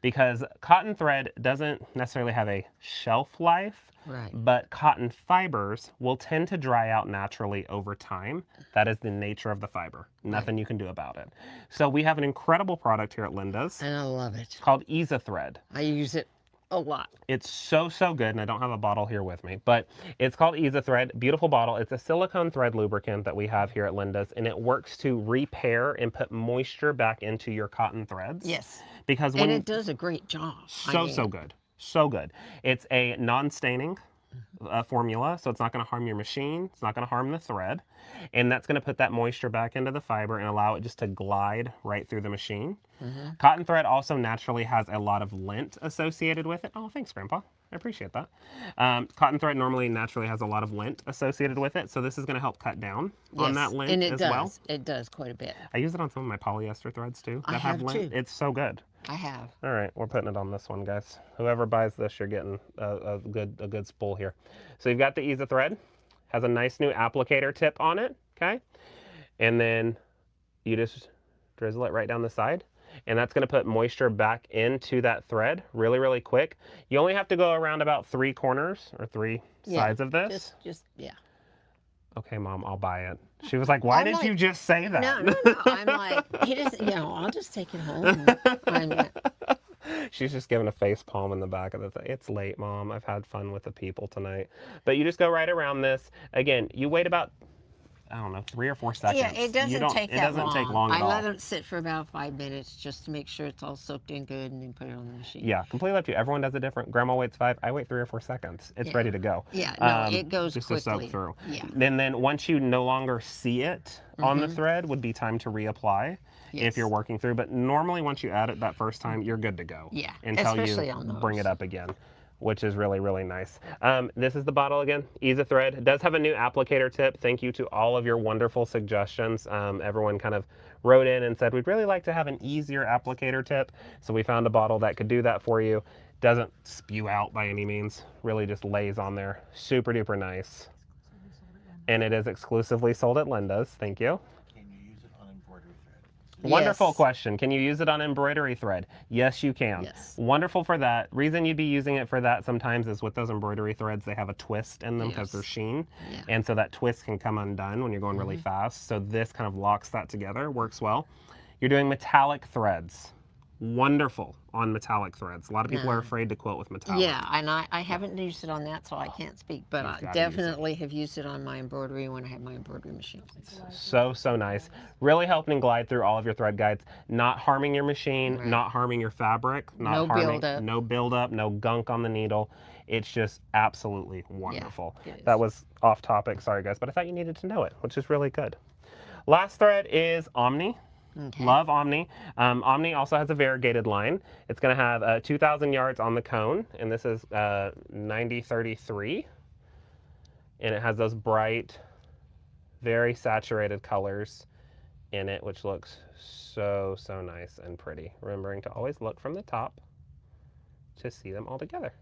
because cotton thread doesn't necessarily have a shelf life, Right. but cotton fibers will tend to dry out naturally over time. That is the nature of the fiber. Nothing you can do about it. So we have an incredible product here at Linda's And I love it. called Ease Thread. I use it a lot. It's so, so good, and I don't have a bottle here with me, but it's called Ease Thread. Beautiful bottle. It's a silicone thread lubricant that we have here at Linda's, and it works to repair and put moisture back into your cotton threads. Yes. Because when And it does a great job. so good. So good. It's a non-staining formula, so it's not going to harm your machine. It's not going to harm the thread. And that's going to put that moisture back into the fiber and allow it just to glide right through the machine. Cotton thread also naturally has a lot of lint associated with it. Oh, thanks, Grandpa. I appreciate that. Cotton thread normally naturally has a lot of lint associated with it, so this is going to help cut down on that lint and it as does. well. It does quite a bit. I use it on some of my polyester threads too that I have lint. too. It's so good. I have. All right, we're putting it on this one, guys. Whoever buys this, you're getting a good spool here. So you've got the Ease Thread. Has a nice new applicator tip on it, okay? And then you just drizzle it right down the side. And that's gonna put moisture back into that thread really, really quick. You only have to go around about 3 corners or 3 sides of this. Yeah. Okay, Mom, I'll buy it. She was like, why I'm did like, you just say that? No. I'm like, he just, I'll just take it home. She's just giving a face palm in the back of the thing. It's late, Mom. I've had fun with the people tonight. But you just go right around this. Again, you wait about, I don't know, 3 or 4 seconds. Yeah, it doesn't take that long. It doesn't take long at all. I let it sit for about 5 minutes just to make sure it's all soaked in good and then put it on the machine. Yeah, completely up to you. Everyone does it different. Grandma waits 5. I wait 3 or 4 seconds. It's ready to go. Yeah, no, it goes just quickly. to soak through. Yeah. Then once you no longer see it on the thread, would be time to reapply if you're working through. But normally once you add it that first time, you're good to go. Yeah, Until especially you on those. bring it up again, which is really, really nice. This is the bottle again, Ease Thread. It does have a new applicator tip. Thank you to all of your wonderful suggestions. Everyone kind of wrote in and said, we'd really like to have an easier applicator tip. So we found a bottle that could do that for you. Doesn't spew out by any means, really just lays on there. Super duper nice. And it is exclusively sold at Linda's. Thank you. Can you use it on embroidery thread? Wonderful Yes. question. Can you use it on embroidery thread? Yes, you can. Yes. Wonderful for that. Reason you'd be using it for that sometimes is with those embroidery threads, they have a twist in them because Yes. they're sheen. Yeah. And so that twist can come undone when you're going really fast. So this kind of locks that together, works well. You're doing metallic threads. Wonderful on metallic threads. A lot of people are afraid to quilt with metallic. Yeah, and I haven't used it on that, so I can't speak, but You've I gotta use it. definitely have used it on my embroidery when I have my embroidery machine. So nice. Really helping glide through all of your thread guides, not harming your machine, Right. not harming your fabric, not No harming, buildup. no buildup, no gunk on the needle. It's just absolutely wonderful. it is. That was off topic, sorry guys, but I thought you needed to know it, which is really good. Last thread is Omni. Okay. Love Omni. Omni also has a variegated line. It's going to have 2,000 yards on the cone, and this is 9033. And it has those bright, very saturated colors in it, which looks so nice and pretty. Remembering to always look from the top to see them all together.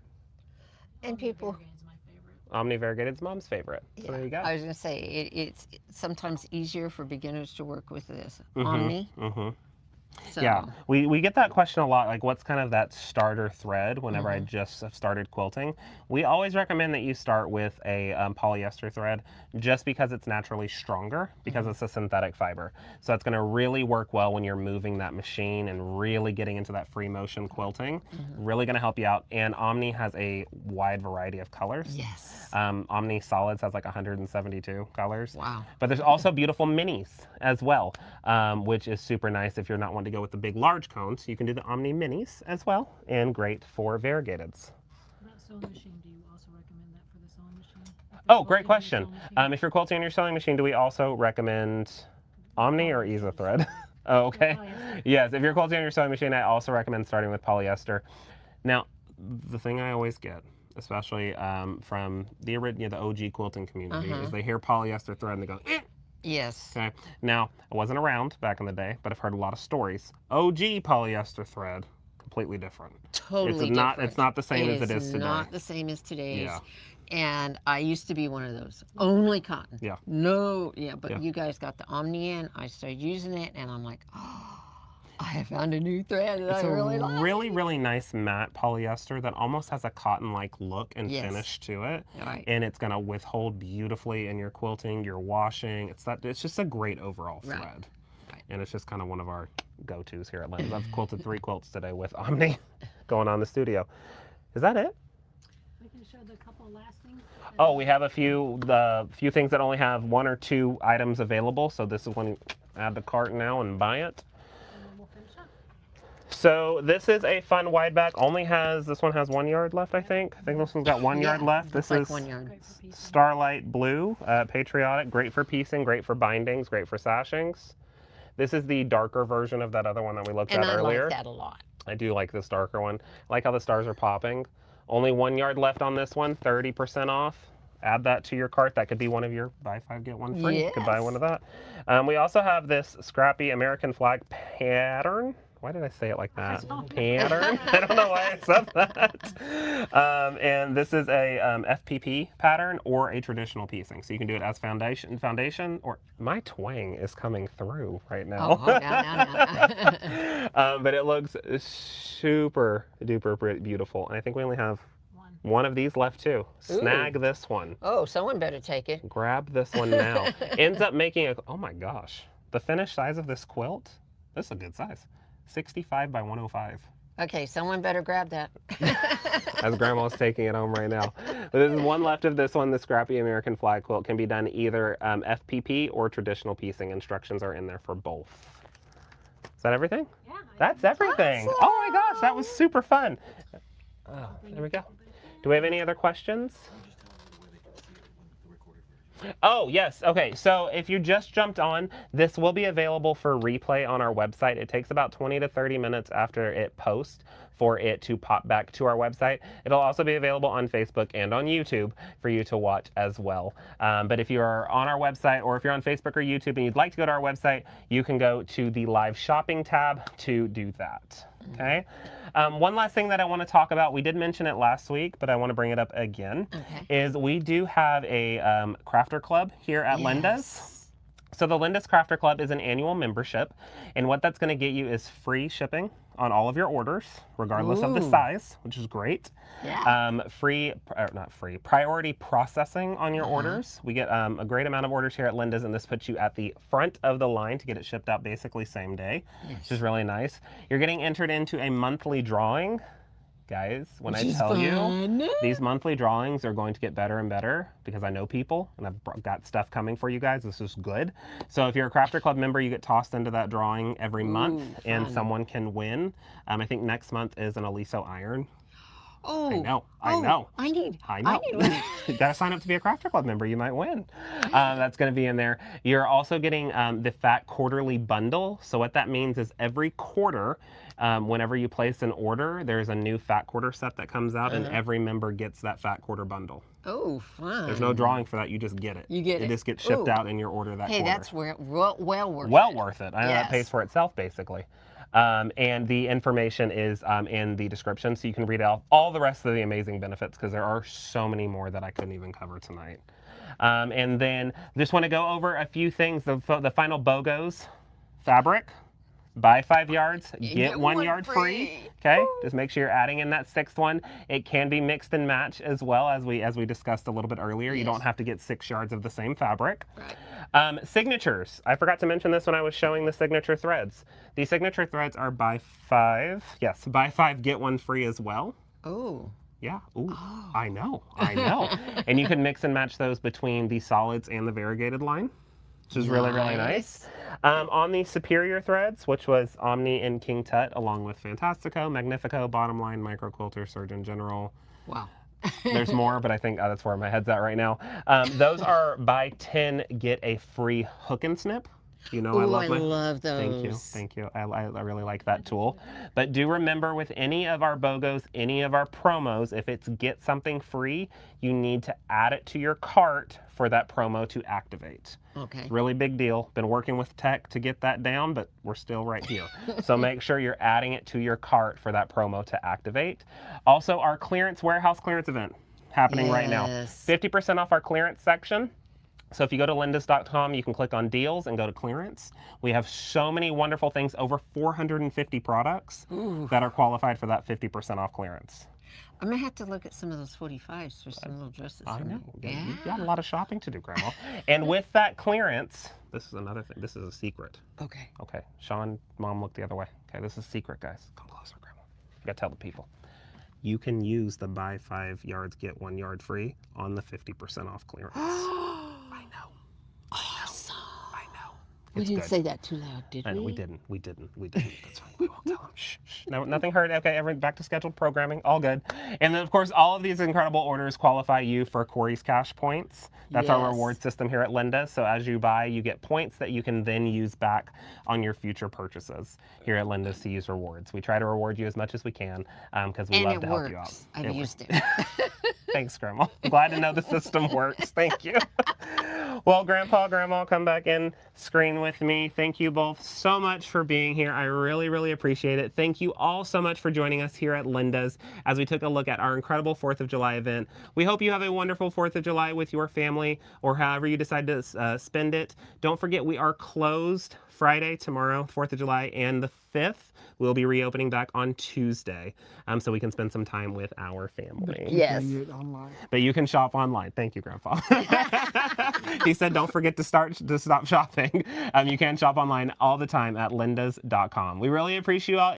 And people, Variegated's my favorite. Omni Variegated's Mom's favorite. So there you go. I was going to say, it's sometimes easier for beginners to work with this Mhm, Omni. mhm. So, Yeah, we get that question a lot, like what's kind of that starter thread whenever I just have started quilting. We always recommend that you start with a polyester thread just because it's naturally stronger because it's a synthetic fiber. So it's going to really work well when you're moving that machine and really getting into that free motion quilting. Really going to help you out. And Omni has a wide variety of colors. Yes. Omni Solids has like 172 colors. Wow. But there's also beautiful minis as well, which is super nice if you're not wanting to go with the big large cones. You can do the Omni minis as well, and great for variegateds. What about sewing machine? Do you also recommend that for the sewing machine? If Oh, you're great quilting on your question. sewing machine? If you're quilting on your sewing machine, do we also recommend Omni or Isa thread? Oh, okay. Polyester. Yes, if you're quilting on your sewing machine, I also recommend starting with polyester. Now, the thing I always get, especially from the OG quilting community, is they hear polyester thread and they go, eh. Yes. Okay. Now, I wasn't around back in the day, but I've heard a lot of stories. OG polyester thread, completely different. Totally It's not. different. It's not the same as it is today. Not the same as today's. Yeah. And I used to be one of those. Only cotton. Yeah. No, yeah, but Yeah. you guys got the Omni in. I started using it, and I'm like, oh, I have found a new thread that It's I really a like. really nice matte polyester that almost has a cotton-like look and Yes. finish to it. Right. And it's gonna withhold beautifully in your quilting, your washing. It's just a great overall Right. thread. Right. And it's just kind of one of our go-tos here at Linda's. I've quilted 3 quilts today with Omni going on in the studio. Is that it? We can show the couple last things. Oh, we have a few things that only have 1 or 2 items available. So this is when you add the cart now and buy it. And then we'll finish up. So this is a fun Wideback. This one has 1 yard left, I think. I think this one's got 1 yard Yeah, left. looks This like is 1 yard. Great for piecing. Starlight Blue, Patriotic. Great for piecing, great for bindings, great for sashings. This is the darker version of that other one that we looked And at I earlier. like that a lot. I do like this darker one. I like how the stars are popping. Only 1 yard left on this one, 30% off. Add that to your cart. That could be one of your buy 5, get 1 free. You could buy Yes. one of that. We also have this scrappy American flag pattern. Why did I say it like that? Pattern? I don't know why I said that. And this is a FPP pattern or a traditional piecing. So you can do it as foundation, or my twang is coming through right now. Oh, now. But it looks super duper beautiful. And I think we only have one of these left too. Snag this one. Oh, someone better take it. Grab this one now. Ends up making oh my gosh. The finished size of this quilt, this is a good size. 65 by 105. Okay, someone better grab that. As Grandma's taking it home right now. But this is one left of this one. The scrappy American flag quilt can be done either FPP or traditional piecing. Instructions are in there for both. Is that everything? Yeah. That's everything. Awesome. Oh my gosh, that was super fun. Oh, there we go. Do we have any other questions? Oh, yes. Okay, so if you just jumped on, this will be available for replay on our website. It takes about 20 to 30 minutes after it posts for it to pop back to our website. It'll also be available on Facebook and on YouTube for you to watch as well. But if you are on our website, or if you're on Facebook or YouTube and you'd like to go to our website, you can go to the live shopping tab to do that. Okay. One last thing that I want to talk about, we did mention it last week, but I want to bring it up again, is we do have a crafter club here at Linda's. So the Linda's Crafter Club is an annual membership, and what that's going to get you is free shipping on all of your orders, regardless of the size, which is great. Priority processing on your orders. We get a great amount of orders here at Linda's, and this puts you at the front of the line to get it shipped out basically same day, which is really nice. You're getting entered into a monthly drawing. Guys, when I tell you, these monthly drawings are going to get better and better because I know people and I've got stuff coming for you guys. This is good. So if you're a Crafter Club member, you get tossed into that drawing every month and someone can win. I think next month is an Aliso iron. Oh, I know. I need one. You gotta sign up to be a Crafter Club member. You might win. That's gonna be in there. You're also getting the Fat Quarterly Bundle. So what that means is every quarter, whenever you place an order, there's a new Fat Quarter set that comes out, and every member gets that Fat Quarter Bundle. Oh, fun. There's no drawing for that. You just get it. You get it. It just gets shipped out in your order that quarter. Hey, that's well worth it. Well worth it. I know that pays for itself, basically. And the information is in the description, so you can read out all the rest of the amazing benefits, because there are so many more that I couldn't even cover tonight. And then just want to go over a few things. The final BOGOs fabric. Buy 5 yards, get 1 yard free. Okay, just make sure you're adding in that 6th one. It can be mixed and match as well, as we discussed a little bit earlier. You don't have to get 6 yards of the same fabric. Signatures. I forgot to mention this when I was showing the signature threads. The signature threads are buy 5. Yes, buy 5, get 1 free as well. Oh. Yeah. Ooh. I know. And you can mix and match those between the solids and the variegated line, which is really nice. On the superior threads, which was Omni and King Tut, along with Fantastico, Magnifico, Bottom Line, Micro Quilter, Surgeon General. Wow. There's more, but I think that's where my head's at right now. Those are buy 10, get a free hook and snip. You know, I love those. Thank you. I really like that tool. But do remember, with any of our BOGOs, any of our promos, if it's get something free, you need to add it to your cart for that promo to activate. Okay. Really big deal. Been working with tech to get that down, but we're still right here. So make sure you're adding it to your cart for that promo to activate. Also, our warehouse clearance event happening right now. 50% off our clearance section. So if you go to lindas.com, you can click on deals and go to clearance. We have so many wonderful things, over 450 products that are qualified for that 50% off clearance. I'm going to have to look at some of those 45s for some little dresses. I know. You've got a lot of shopping to do, Grandma. And with that clearance, this is another thing. This is a secret. Okay. Okay. Sean, Mom, look the other way. Okay, this is a secret, guys. Come closer, Grandma. You got to tell the people. You can use the buy 5 yards, get 1 yard free on the 50% off clearance. Awesome. I know. We didn't say that too loud, did we? I know, we didn't. That's fine. We won't tell them. Shh. No, nothing hurt. Okay, everyone back to scheduled programming. All good. And then, of course, all of these incredible orders qualify you for Corey's Cash Points. That's our reward system here at Linda. So as you buy, you get points that you can then use back on your future purchases here at Linda's to use rewards. We try to reward you as much as we can because we love to help you out. I've used it. Thanks, Grandma. I'm glad to know the system works. Thank you. Well, Grandpa, Grandma, come back in screen with me. Thank you both so much for being here. I really appreciate it. Thank you all so much for joining us here at Linda's as we took a look at our incredible 4th of July event. We hope you have a wonderful 4th of July with your family or however you decide to spend it. Don't forget, we are closed Friday, tomorrow, 4th of July, and the 5th. We'll be reopening back on Tuesday, so we can spend some time with our family. Yes. But you can shop online. Thank you, Grandpa. He said don't forget to stop shopping. You can shop online all the time at lindas.com. We really appreciate you all.